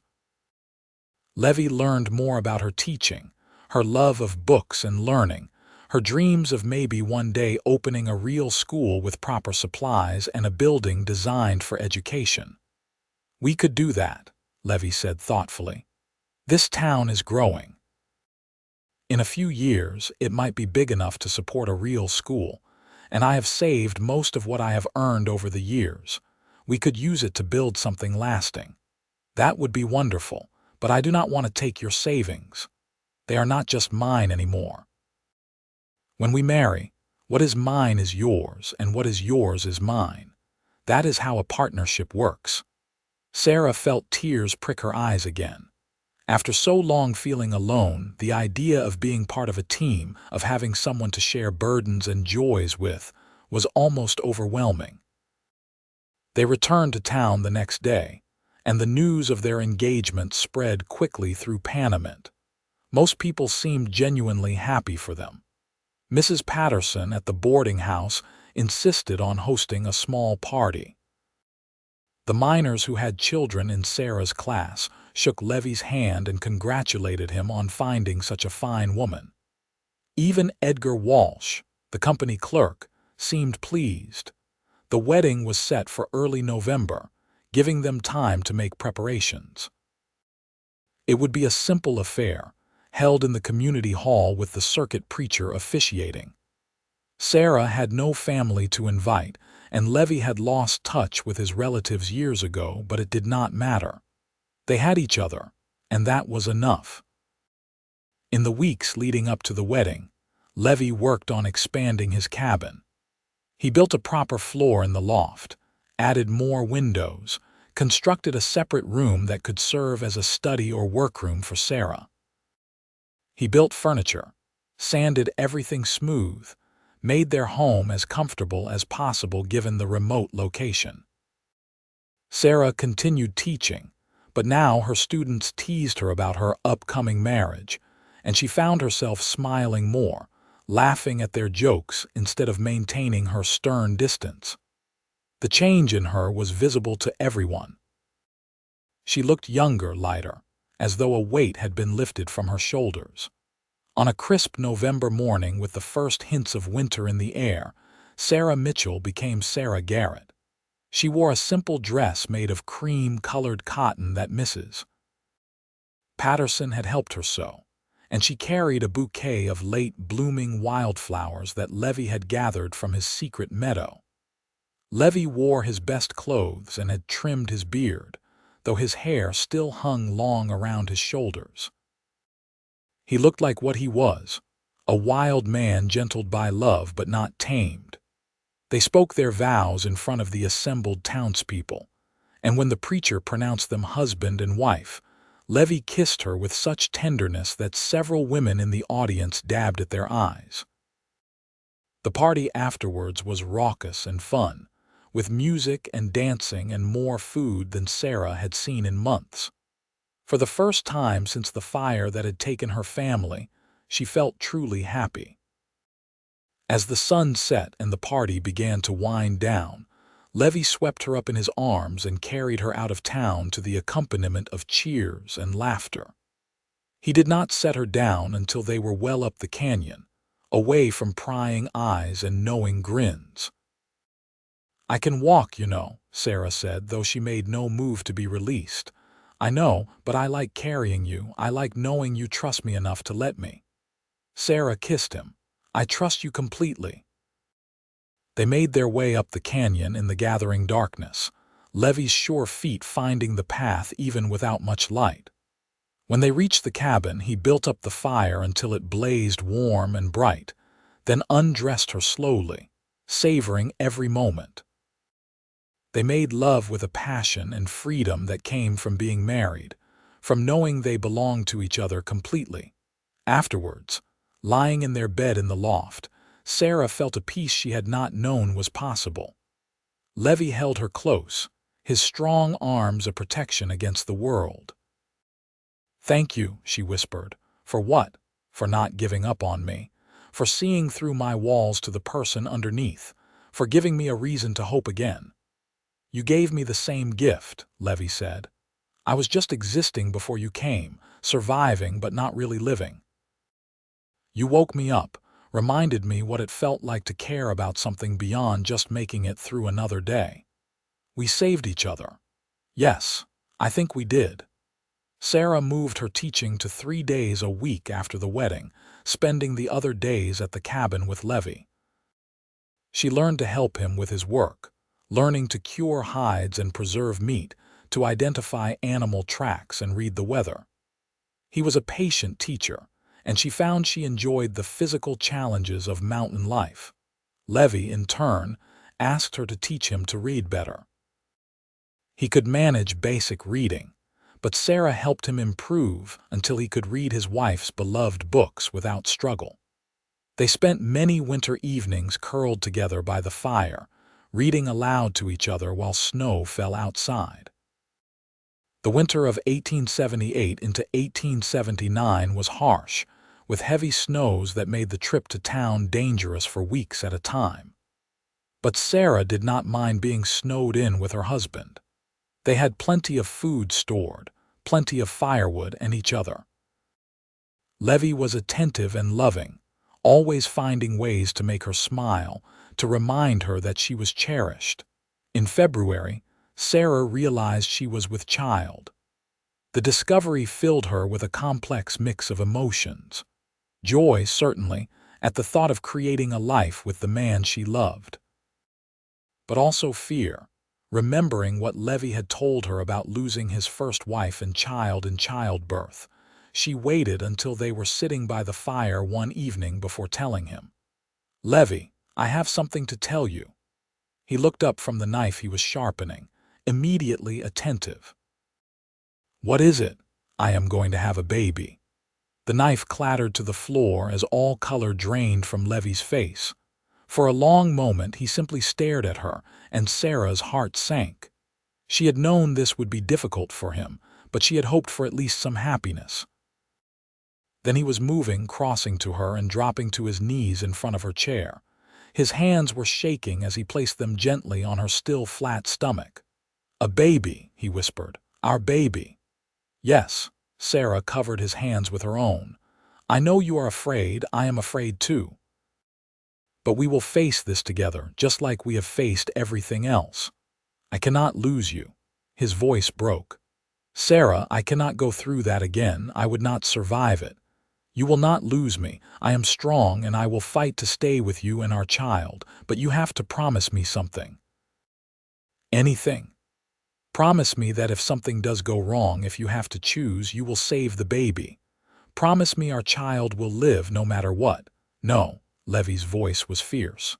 Levi learned more about her teaching, her love of books and learning, her dreams of maybe one day opening a real school with proper supplies and a building designed for education. "We could do that," Levi said thoughtfully. "This town is growing. In a few years, it might be big enough to support a real school, and I have saved most of what I have earned over the years. We could use it to build something lasting. That would be wonderful, but I do not want to take your savings. They are not just mine anymore. When we marry, what is mine is yours, and what is yours is mine. That is how a partnership works." Sarah felt tears prick her eyes again. After so long feeling alone, the idea of being part of a team, of having someone to share burdens and joys with, was almost overwhelming. They returned to town the next day, and the news of their engagement spread quickly through Panamint. Most people seemed genuinely happy for them. Mrs. Patterson at the boarding house insisted on hosting a small party. The minors who had children in Sarah's class shook Levi's hand and congratulated him on finding such a fine woman. Even Edgar Walsh, the company clerk, seemed pleased. The wedding was set for early November, giving them time to make preparations. It would be a simple affair, held in the community hall with the circuit preacher officiating. Sarah had no family to invite, and Levi had lost touch with his relatives years ago, but it did not matter. They had each other, and that was enough. In the weeks leading up to the wedding, Levi worked on expanding his cabin. He built a proper floor in the loft, added more windows, constructed a separate room that could serve as a study or workroom for Sarah. He built furniture, sanded everything smooth, made their home as comfortable as possible given the remote location. Sarah continued teaching, but now her students teased her about her upcoming marriage, and she found herself smiling more, laughing at their jokes instead of maintaining her stern distance. The change in her was visible to everyone. She looked younger, lighter, as though a weight had been lifted from her shoulders. On a crisp November morning with the first hints of winter in the air, Sarah Mitchell became Sarah Garrett. She wore a simple dress made of cream-colored cotton that Mrs. Patterson had helped her sew, and she carried a bouquet of late-blooming wildflowers that Levi had gathered from his secret meadow. Levi wore his best clothes and had trimmed his beard, though his hair still hung long around his shoulders. He looked like what he was, a wild man gentled by love but not tamed. They spoke their vows in front of the assembled townspeople, and when the preacher pronounced them husband and wife, Levi kissed her with such tenderness that several women in the audience dabbed at their eyes. The party afterwards was raucous and fun, with music and dancing and more food than Sarah had seen in months. For the first time since the fire that had taken her family, she felt truly happy. As the sun set and the party began to wind down, Levi swept her up in his arms and carried her out of town to the accompaniment of cheers and laughter. He did not set her down until they were well up the canyon, away from prying eyes and knowing grins. "I can walk, you know," Sarah said, though she made no move to be released. "I know, but I like carrying you. I like knowing you trust me enough to let me." Sarah kissed him. "I trust you completely." They made their way up the canyon in the gathering darkness, Levi's sure feet finding the path even without much light. When they reached the cabin, he built up the fire until it blazed warm and bright, then undressed her slowly, savoring every moment. They made love with a passion and freedom that came from being married, from knowing they belonged to each other completely. Afterwards, lying in their bed in the loft, Sarah felt a peace she had not known was possible. Levi held her close, his strong arms a protection against the world. "Thank you," she whispered. "For what? For not giving up on me, for seeing through my walls to the person underneath, for giving me a reason to hope again." "You gave me the same gift," Levi said. "I was just existing before you came, surviving but not really living. You woke me up, reminded me what it felt like to care about something beyond just making it through another day. We saved each other. Yes, I think we did." Sarah moved her teaching to 3 days a week after the wedding, spending the other days at the cabin with Levi. She learned to help him with his work, learning to cure hides and preserve meat, to identify animal tracks and read the weather. He was a patient teacher, and she found she enjoyed the physical challenges of mountain life. Levi, in turn, asked her to teach him to read better. He could manage basic reading, but Sarah helped him improve until he could read his wife's beloved books without struggle. They spent many winter evenings curled together by the fire, reading aloud to each other while snow fell outside. The winter of 1878 into 1879 was harsh, with heavy snows that made the trip to town dangerous for weeks at a time. But Sarah did not mind being snowed in with her husband. They had plenty of food stored, plenty of firewood and each other. Levi was attentive and loving, always finding ways to make her smile, to remind her that she was cherished. In February, Sarah realized she was with child. The discovery filled her with a complex mix of emotions. Joy, certainly, at the thought of creating a life with the man she loved. But also fear, remembering what Levi had told her about losing his first wife and child in childbirth. She waited until they were sitting by the fire one evening before telling him. "Levi, I have something to tell you." He looked up from the knife he was sharpening, immediately attentive. "What is it?" "I am going to have a baby." The knife clattered to the floor as all color drained from Levi's face. For a long moment he simply stared at her, and Sarah's heart sank. She had known this would be difficult for him, but she had hoped for at least some happiness. Then he was moving, crossing to her and dropping to his knees in front of her chair. His hands were shaking as he placed them gently on her still flat stomach. "A baby," he whispered. "Our baby." "Yes." Sarah covered his hands with her own. "I know you are afraid. I am afraid too. But we will face this together, just like we have faced everything else. I cannot lose you." His voice broke. "Sarah, I cannot go through that again. I would not survive it. You will not lose me. I am strong and I will fight to stay with you and our child, but you have to promise me something." "Anything. Promise me that if something does go wrong, if you have to choose, you will save the baby. Promise me our child will live no matter what." "No." Levi's voice was fierce.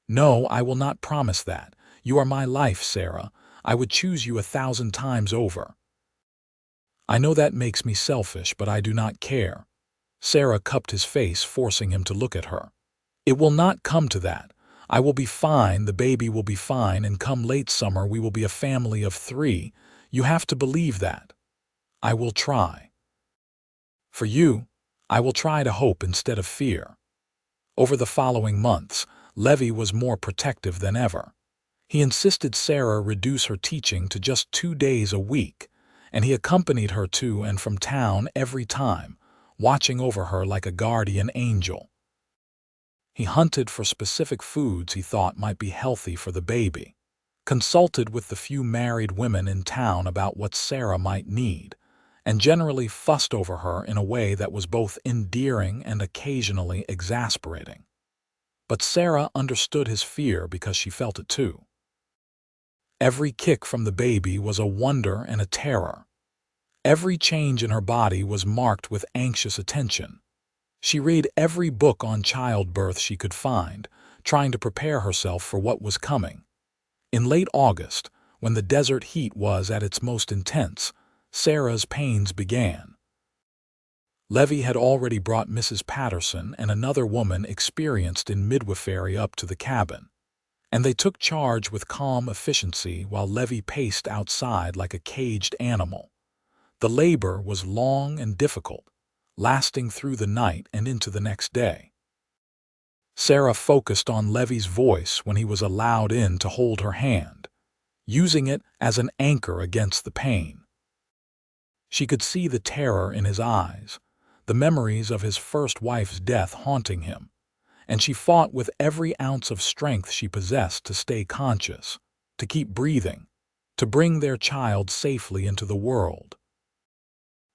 "No, I will not promise that. You are my life, Sarah. I would choose you 1,000 times over." "I know that makes me selfish, but I do not care." Sarah cupped his face, forcing him to look at her. "It will not come to that. I will be fine, the baby will be fine, and come late summer we will be a family of 3. You have to believe that." "I will try." "For you, I will try to hope instead of fear." Over the following months, Levi was more protective than ever. He insisted Sarah reduce her teaching to just 2 days a week, and he accompanied her to and from town every time, watching over her like a guardian angel. He hunted for specific foods he thought might be healthy for the baby, consulted with the few married women in town about what Sarah might need, and generally fussed over her in a way that was both endearing and occasionally exasperating. But Sarah understood his fear because she felt it too. Every kick from the baby was a wonder and a terror. Every change in her body was marked with anxious attention. She read every book on childbirth she could find, trying to prepare herself for what was coming. In late August, when the desert heat was at its most intense, Sarah's pains began. Levi had already brought Mrs. Patterson and another woman experienced in midwifery up to the cabin, and they took charge with calm efficiency while Levi paced outside like a caged animal. The labor was long and difficult, lasting through the night and into the next day. Sarah focused on Levi's voice when he was allowed in to hold her hand, using it as an anchor against the pain. She could see the terror in his eyes, the memories of his first wife's death haunting him, and she fought with every ounce of strength she possessed to stay conscious, to keep breathing, to bring their child safely into the world.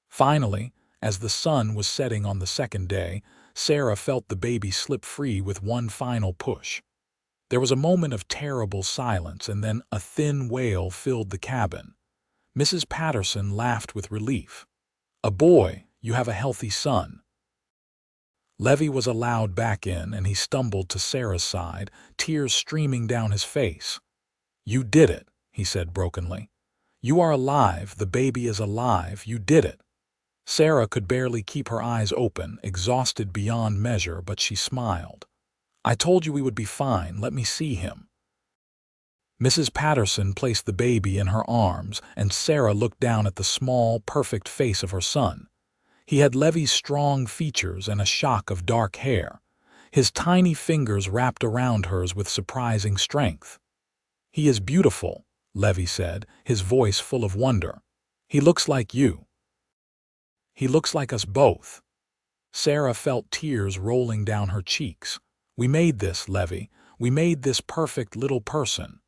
Finally, as the sun was setting on the second day, Sarah felt the baby slip free with one final push. There was a moment of terrible silence, and then a thin wail filled the cabin. Mrs. Patterson laughed with relief. "A boy, you have a healthy son." Levi was allowed back in, and he stumbled to Sarah's side, tears streaming down his face. "You did it," he said brokenly. "You are alive, the baby is alive, you did it." Sarah could barely keep her eyes open, exhausted beyond measure, but she smiled. "I told you we would be fine, let me see him." Mrs. Patterson placed the baby in her arms, and Sarah looked down at the small, perfect face of her son. He had Levi's strong features and a shock of dark hair. His tiny fingers wrapped around hers with surprising strength. "He is beautiful," Levi said, his voice full of wonder. "He looks like you. He looks like us both." Sarah felt tears rolling down her cheeks. "We made this, Levi. We made this perfect little person.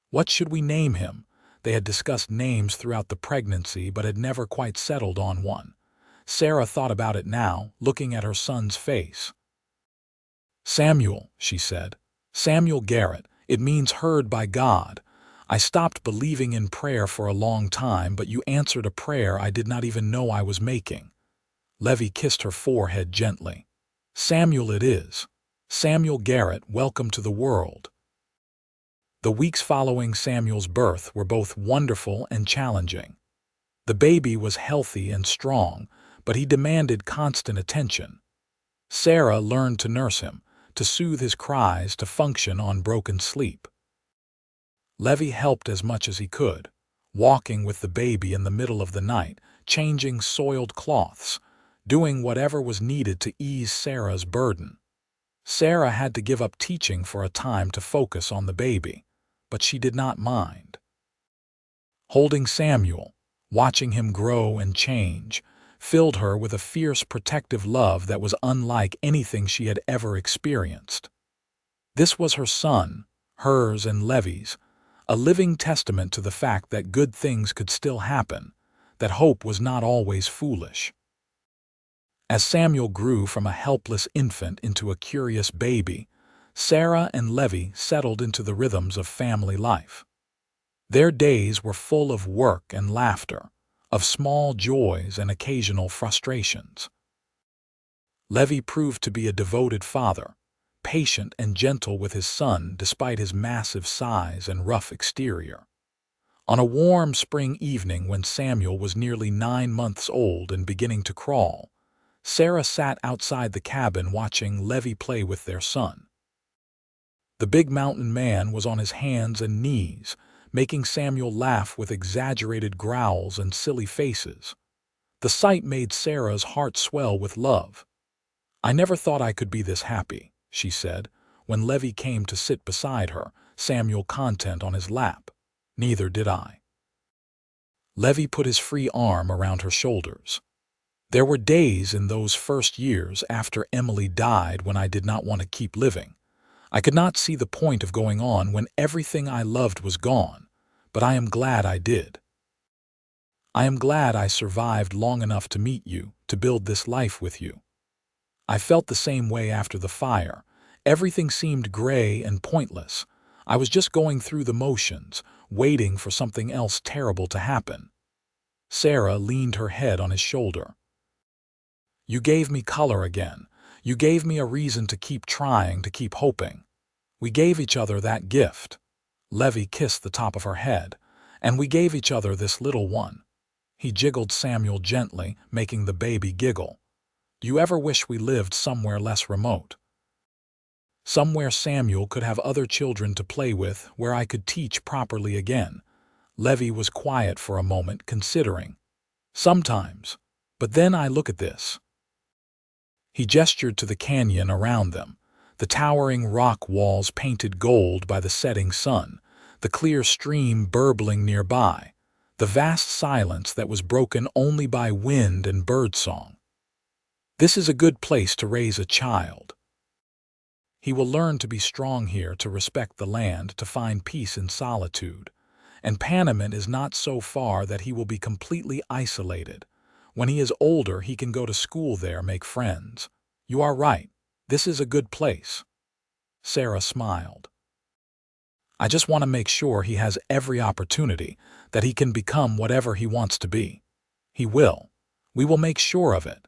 What should we name him?" They had discussed names throughout the pregnancy but had never quite settled on one. Sarah thought about it now, looking at her son's face. "Samuel," she said. "Samuel Garrett. It means heard by God. I stopped believing in prayer for a long time, but you answered a prayer I did not even know I was making." Levi kissed her forehead gently. "Samuel it is. Samuel Garrett, welcome to the world." The weeks following Samuel's birth were both wonderful and challenging. The baby was healthy and strong, but he demanded constant attention. Sarah learned to nurse him, to soothe his cries, to function on broken sleep. Levi helped as much as he could, walking with the baby in the middle of the night, changing soiled cloths, doing whatever was needed to ease Sarah's burden. Sarah had to give up teaching for a time to focus on the baby, but she did not mind. Holding Samuel, watching him grow and change, filled her with a fierce protective love that was unlike anything she had ever experienced. This was her son, hers and Levi's, a living testament to the fact that good things could still happen, that hope was not always foolish. As Samuel grew from a helpless infant into a curious baby, Sarah and Levi settled into the rhythms of family life. Their days were full of work and laughter, of small joys and occasional frustrations. Levi proved to be a devoted father, patient and gentle with his son despite his massive size and rough exterior. On a warm spring evening when Samuel was nearly 9 months old and beginning to crawl, Sarah sat outside the cabin watching Levi play with their son. The big mountain man was on his hands and knees, making Samuel laugh with exaggerated growls and silly faces. The sight made Sarah's heart swell with love. "I never thought I could be this happy," she said, when Levi came to sit beside her, Samuel content on his lap. "Neither did I." Levi put his free arm around her shoulders. "There were days in those first years after Emily died when I did not want to keep living. I could not see the point of going on when everything I loved was gone, but I am glad I did. I am glad I survived long enough to meet you, to build this life with you. I felt the same way after the fire. Everything seemed gray and pointless. I was just going through the motions, waiting for something else terrible to happen." Sarah leaned her head on his shoulder. "You gave me color again. You gave me a reason to keep trying, to keep hoping. We gave each other that gift." Levi kissed the top of her head. "And we gave each other this little one." He jiggled Samuel gently, making the baby giggle. "Do you ever wish we lived somewhere less remote? Somewhere Samuel could have other children to play with, where I could teach properly again." Levi was quiet for a moment, considering. "Sometimes. But then I look at this." He gestured to the canyon around them, the towering rock walls painted gold by the setting sun, the clear stream burbling nearby, the vast silence that was broken only by wind and birdsong. "This is a good place to raise a child. He will learn to be strong here, to respect the land, to find peace in solitude. And Panamint is not so far that he will be completely isolated. When he is older, he can go to school there, make friends. You are right. This is a good place." Sarah smiled. "I just want to make sure he has every opportunity, that he can become whatever he wants to be. He will. We will make sure of it."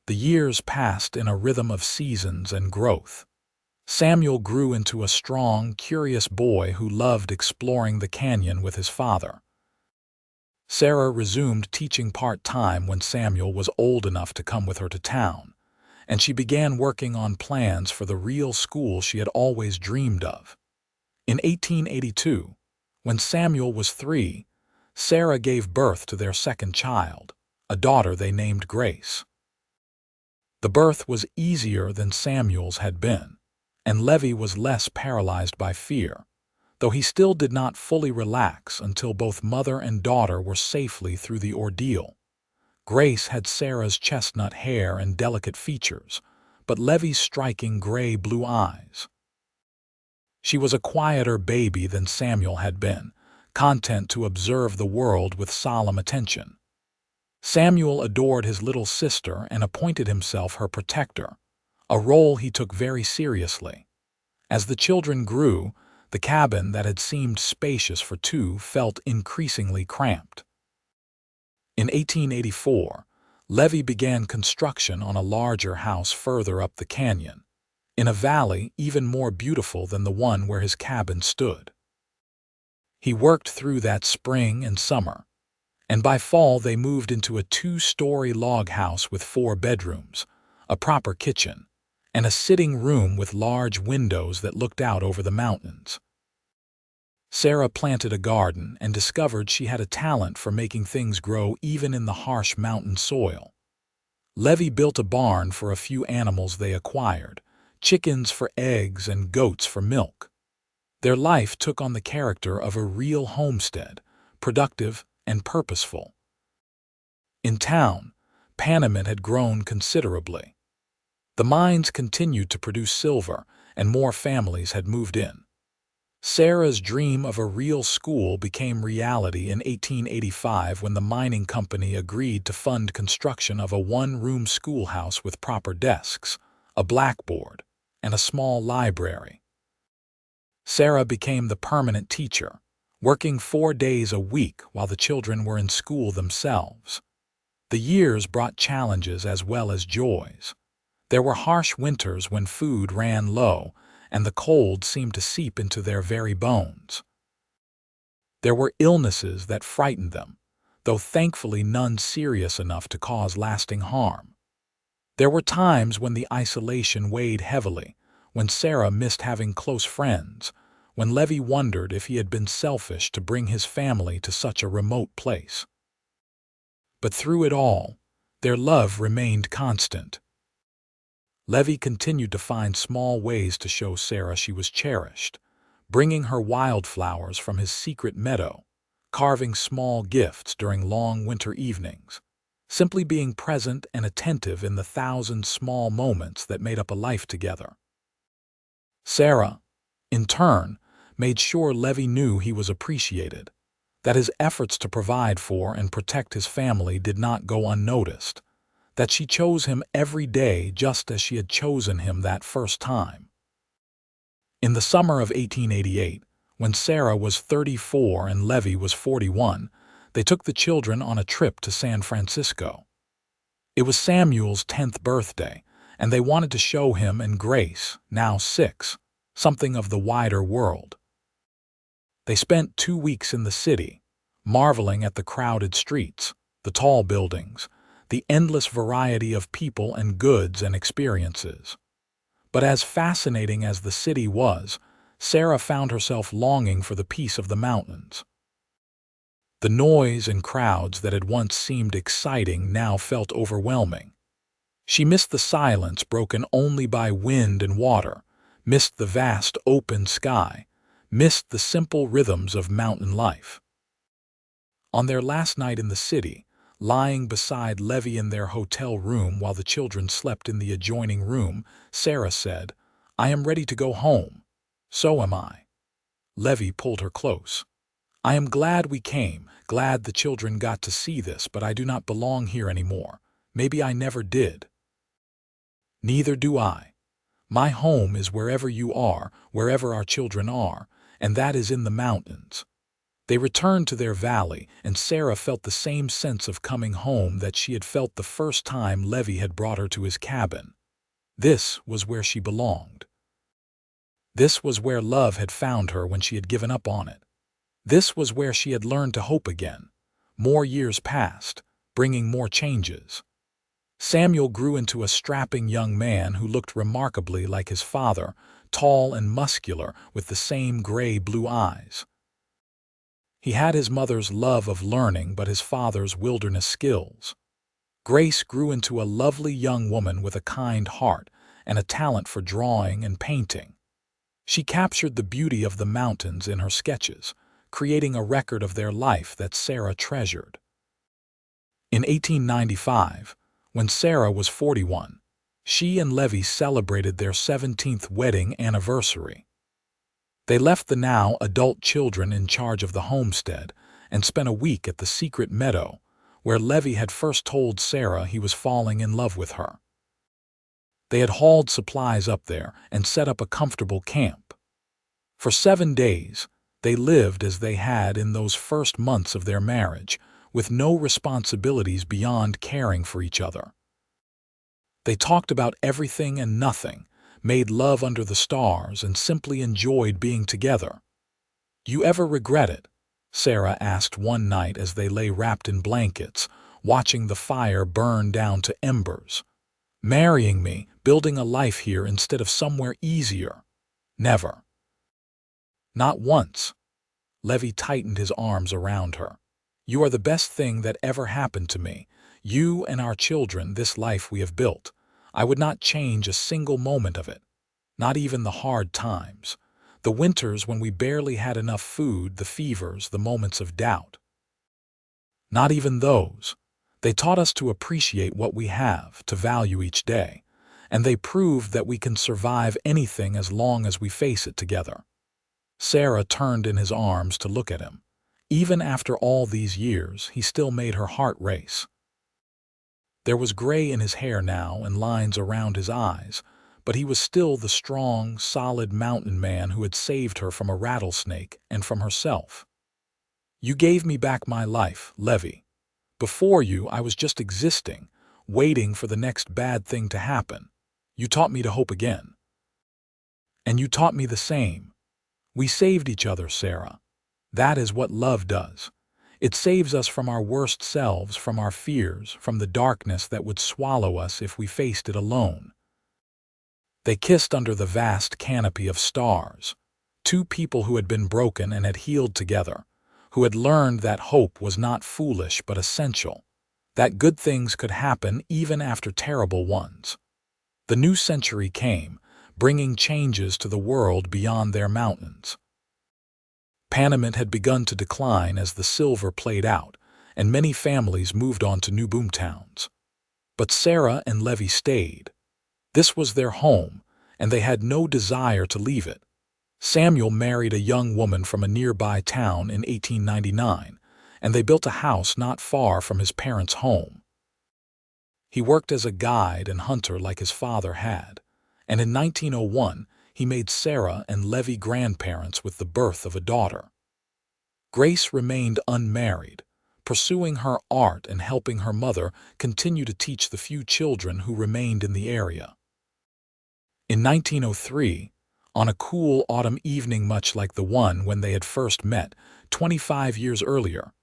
The years passed in a rhythm of seasons and growth. Samuel grew into a strong, curious boy who loved exploring the canyon with his father. Sarah resumed teaching part-time when Samuel was old enough to come with her to town, and she began working on plans for the real school she had always dreamed of. In 1882, when Samuel was 3, Sarah gave birth to their second child, a daughter they named Grace. The birth was easier than Samuel's had been, and Levi was less paralyzed by fear, though he still did not fully relax until both mother and daughter were safely through the ordeal. Grace had Sarah's chestnut hair and delicate features, but Levi's striking gray-blue eyes. She was a quieter baby than Samuel had been, content to observe the world with solemn attention. Samuel adored his little sister and appointed himself her protector, a role he took very seriously. As the children grew, the cabin that had seemed spacious for two felt increasingly cramped. In 1884, Levi began construction on a larger house further up the canyon, in a valley even more beautiful than the one where his cabin stood. He worked through that spring and summer, and by fall they moved into a 2-story log house with 4 bedrooms, a proper kitchen, and a sitting room with large windows that looked out over the mountains. Sarah planted a garden and discovered she had a talent for making things grow even in the harsh mountain soil. Levi built a barn for a few animals they acquired, chickens for eggs and goats for milk. Their life took on the character of a real homestead, productive and purposeful. In town, Panamint had grown considerably. The mines continued to produce silver, and more families had moved in. Sarah's dream of a real school became reality in 1885 when the mining company agreed to fund construction of a one-room schoolhouse with proper desks, a blackboard, and a small library. Sarah became the permanent teacher, working 4 days a week while the children were in school themselves. The years brought challenges as well as joys. There were harsh winters when food ran low, and the cold seemed to seep into their very bones. There were illnesses that frightened them, though thankfully none serious enough to cause lasting harm. There were times when the isolation weighed heavily, when Sarah missed having close friends, when Levi wondered if he had been selfish to bring his family to such a remote place. But through it all, their love remained constant. Levi continued to find small ways to show Sarah she was cherished, bringing her wildflowers from his secret meadow, carving small gifts during long winter evenings, simply being present and attentive in the thousand small moments that made up a life together. Sarah, in turn, made sure Levi knew he was appreciated, that his efforts to provide for and protect his family did not go unnoticed, that she chose him every day just as she had chosen him that first time. In the summer of 1888, when Sarah was 34 and Levi was 41, they took the children on a trip to San Francisco. It was Samuel's 10th birthday, and they wanted to show him and Grace, now 6, something of the wider world. They spent 2 weeks in the city, marveling at the crowded streets, the tall buildings, the endless variety of people and goods and experiences. But as fascinating as the city was, Sarah found herself longing for the peace of the mountains. The noise and crowds that had once seemed exciting now felt overwhelming. She missed the silence broken only by wind and water, missed the vast open sky, missed the simple rhythms of mountain life. On their last night in the city, lying beside Levi in their hotel room while the children slept in the adjoining room, Sarah said, "I am ready to go home." "So am I." Levi pulled her close. "I am glad we came, glad the children got to see this, but I do not belong here anymore. Maybe I never did." "Neither do I. My home is wherever you are, wherever our children are, and that is in the mountains." They returned to their valley, and Sarah felt the same sense of coming home that she had felt the first time Levi had brought her to his cabin. This was where she belonged. This was where love had found her when she had given up on it. This was where she had learned to hope again. More years passed, bringing more changes. Samuel grew into a strapping young man who looked remarkably like his father, tall and muscular with the same gray-blue eyes. He had his mother's love of learning but his father's wilderness skills. Grace grew into a lovely young woman with a kind heart and a talent for drawing and painting. She captured the beauty of the mountains in her sketches, creating a record of their life that Sarah treasured. In 1895, when Sarah was 41, she and Levi celebrated their 17th wedding anniversary. They left the now adult children in charge of the homestead and spent a week at the secret meadow, where Levi had first told Sarah he was falling in love with her. They had hauled supplies up there and set up a comfortable camp. For 7 days, they lived as they had in those first months of their marriage, with no responsibilities beyond caring for each other. They talked about everything and nothing, made love under the stars, and simply enjoyed being together. "You ever regret it?" Sarah asked one night as they lay wrapped in blankets, watching the fire burn down to embers. "Marrying me, building a life here instead of somewhere easier?" "Never." "Not once." Levi tightened his arms around her. "You are the best thing that ever happened to me. You and our children, this life we have built. I would not change a single moment of it. Not even the hard times. The winters when we barely had enough food, the fevers, the moments of doubt. Not even those. They taught us to appreciate what we have, to value each day. And they proved that we can survive anything as long as we face it together." Sarah turned in his arms to look at him. Even after all these years, he still made her heart race. There was gray in his hair now and lines around his eyes, but he was still the strong, solid mountain man who had saved her from a rattlesnake and from herself. "You gave me back my life, Levi. Before you, I was just existing, waiting for the next bad thing to happen. You taught me to hope again. And you taught me the same. We saved each other, Sarah. That is what love does. It saves us from our worst selves, from our fears, from the darkness that would swallow us if we faced it alone." They kissed under the vast canopy of stars. Two people who had been broken and had healed together, who had learned that hope was not foolish but essential, that good things could happen even after terrible ones. The new century came, bringing changes to the world beyond their mountains. Panamint had begun to decline as the silver played out, and many families moved on to new boomtowns. But Sarah and Levi stayed. This was their home, and they had no desire to leave it. Samuel married a young woman from a nearby town in 1899, and they built a house not far from his parents' home. He worked as a guide and hunter like his father had, and in 1901 he made Sarah and Levi grandparents with the birth of a daughter. Grace remained unmarried, pursuing her art and helping her mother continue to teach the few children who remained in the area. In 1903, on a cool autumn evening much like the one when they had first met 25 years earlier,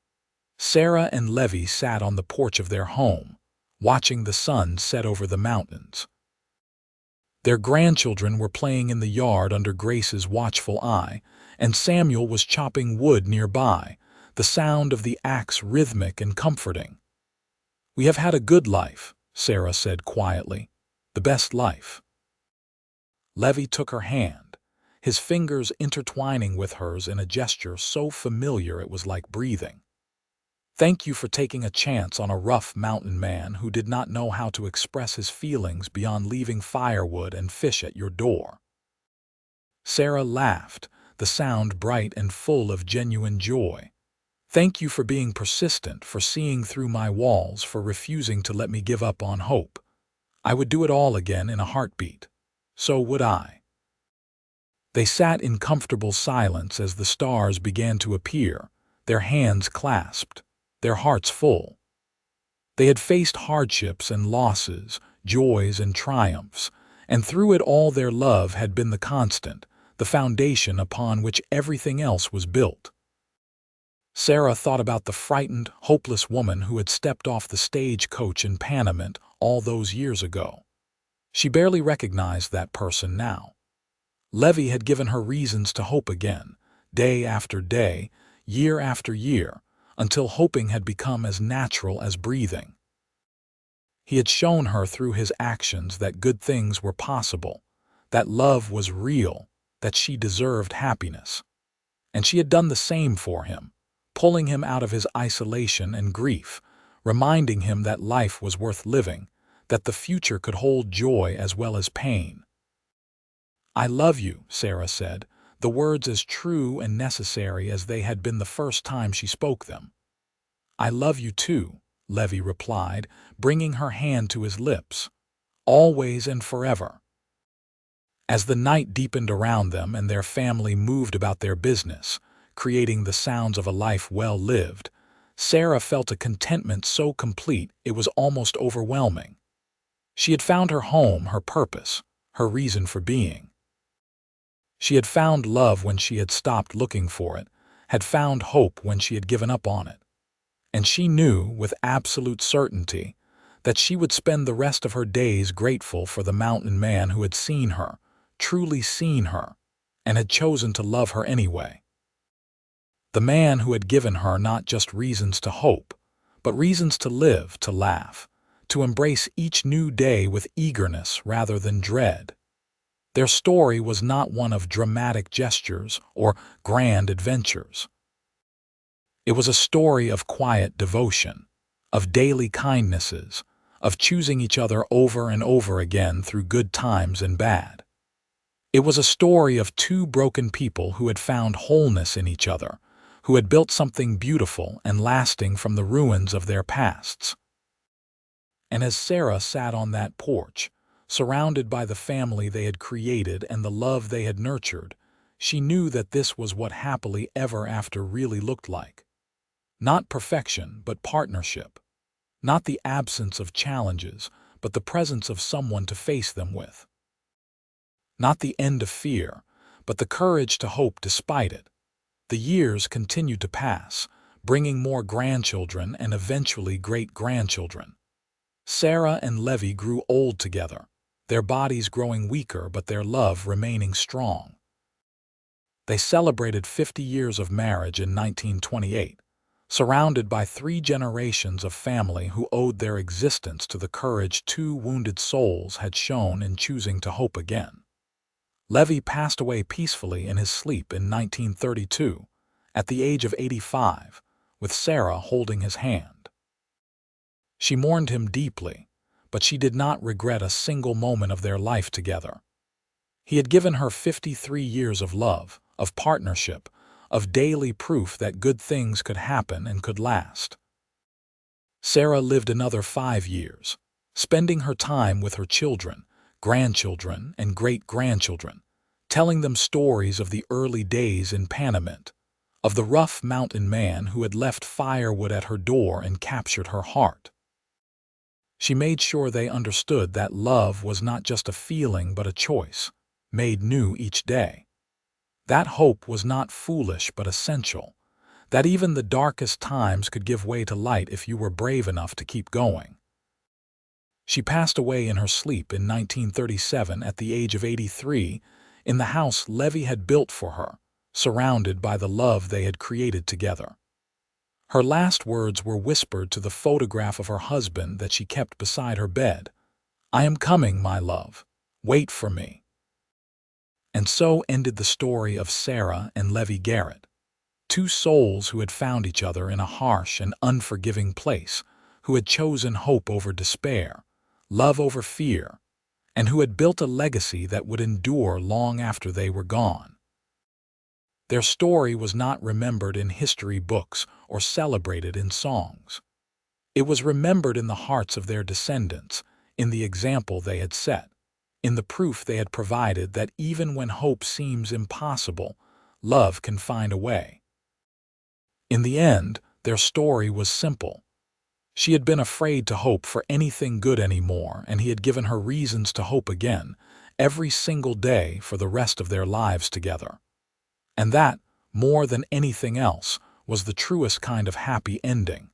Sarah and Levi sat on the porch of their home, watching the sun set over the mountains. Their grandchildren were playing in the yard under Grace's watchful eye, and Samuel was chopping wood nearby, the sound of the axe rhythmic and comforting. "We have had a good life," Sarah said quietly, "the best life." Levi took her hand, his fingers intertwining with hers in a gesture so familiar it was like breathing. "Thank you for taking a chance on a rough mountain man who did not know how to express his feelings beyond leaving firewood and fish at your door." Sarah laughed, the sound bright and full of genuine joy. "Thank you for being persistent, for seeing through my walls, for refusing to let me give up on hope. I would do it all again in a heartbeat. So would I." They sat in comfortable silence as the stars began to appear, their hands clasped, their hearts full. They had faced hardships and losses, joys and triumphs, and through it all their love had been the constant, the foundation upon which everything else was built. Sarah thought about the frightened, hopeless woman who had stepped off the stagecoach in Panamint all those years ago. She barely recognized that person now. Levi had given her reasons to hope again, day after day, year after year, until hoping had become as natural as breathing. He had shown her through his actions that good things were possible, that love was real, that she deserved happiness. And she had done the same for him, pulling him out of his isolation and grief, reminding him that life was worth living, that the future could hold joy as well as pain. "I love you," Sarah said, the words as true and necessary as they had been the first time she spoke them. "I love you too," Levi replied, bringing her hand to his lips. "Always and forever." As the night deepened around them and their family moved about their business, creating the sounds of a life well lived, Sarah felt a contentment so complete it was almost overwhelming. She had found her home, her purpose, her reason for being. She had found love when she had stopped looking for it, had found hope when she had given up on it. And she knew, with absolute certainty, that she would spend the rest of her days grateful for the mountain man who had seen her, truly seen her, and had chosen to love her anyway. The man who had given her not just reasons to hope, but reasons to live, to laugh, to embrace each new day with eagerness rather than dread. Their story was not one of dramatic gestures or grand adventures. It was a story of quiet devotion, of daily kindnesses, of choosing each other over and over again through good times and bad. It was a story of two broken people who had found wholeness in each other, who had built something beautiful and lasting from the ruins of their pasts. And as Sarah sat on that porch, surrounded by the family they had created and the love they had nurtured, she knew that this was what happily ever after really looked like. Not perfection, but partnership. Not the absence of challenges, but the presence of someone to face them with. Not the end of fear, but the courage to hope despite it. The years continued to pass, bringing more grandchildren and eventually great-grandchildren. Sarah and Levi grew old together, their bodies growing weaker but their love remaining strong. They celebrated 50 years of marriage in 1928, surrounded by 3 generations of family who owed their existence to the courage 2 wounded souls had shown in choosing to hope again. Levi passed away peacefully in his sleep in 1932, at the age of 85, with Sarah holding his hand. She mourned him deeply, but she did not regret a single moment of their life together. He had given her 53 years of love, of partnership, of daily proof that good things could happen and could last. Sarah lived another 5 years, spending her time with her children, grandchildren, and great-grandchildren, telling them stories of the early days in Panamint, of the rough mountain man who had left firewood at her door and captured her heart. She made sure they understood that love was not just a feeling but a choice, made new each day. That hope was not foolish but essential, that even the darkest times could give way to light if you were brave enough to keep going. She passed away in her sleep in 1937 at the age of 83 in the house Levi had built for her, surrounded by the love they had created together. Her last words were whispered to the photograph of her husband that she kept beside her bed. "I am coming, my love. Wait for me." And so ended the story of Sarah and Levi Garrett, 2 souls who had found each other in a harsh and unforgiving place, who had chosen hope over despair, love over fear, and who had built a legacy that would endure long after they were gone. Their story was not remembered in history books or celebrated in songs. It was remembered in the hearts of their descendants, in the example they had set, in the proof they had provided that even when hope seems impossible, love can find a way. In the end, their story was simple. She had been afraid to hope for anything good anymore, and he had given her reasons to hope again, every single day for the rest of their lives together. And that, more than anything else, was the truest kind of happy ending.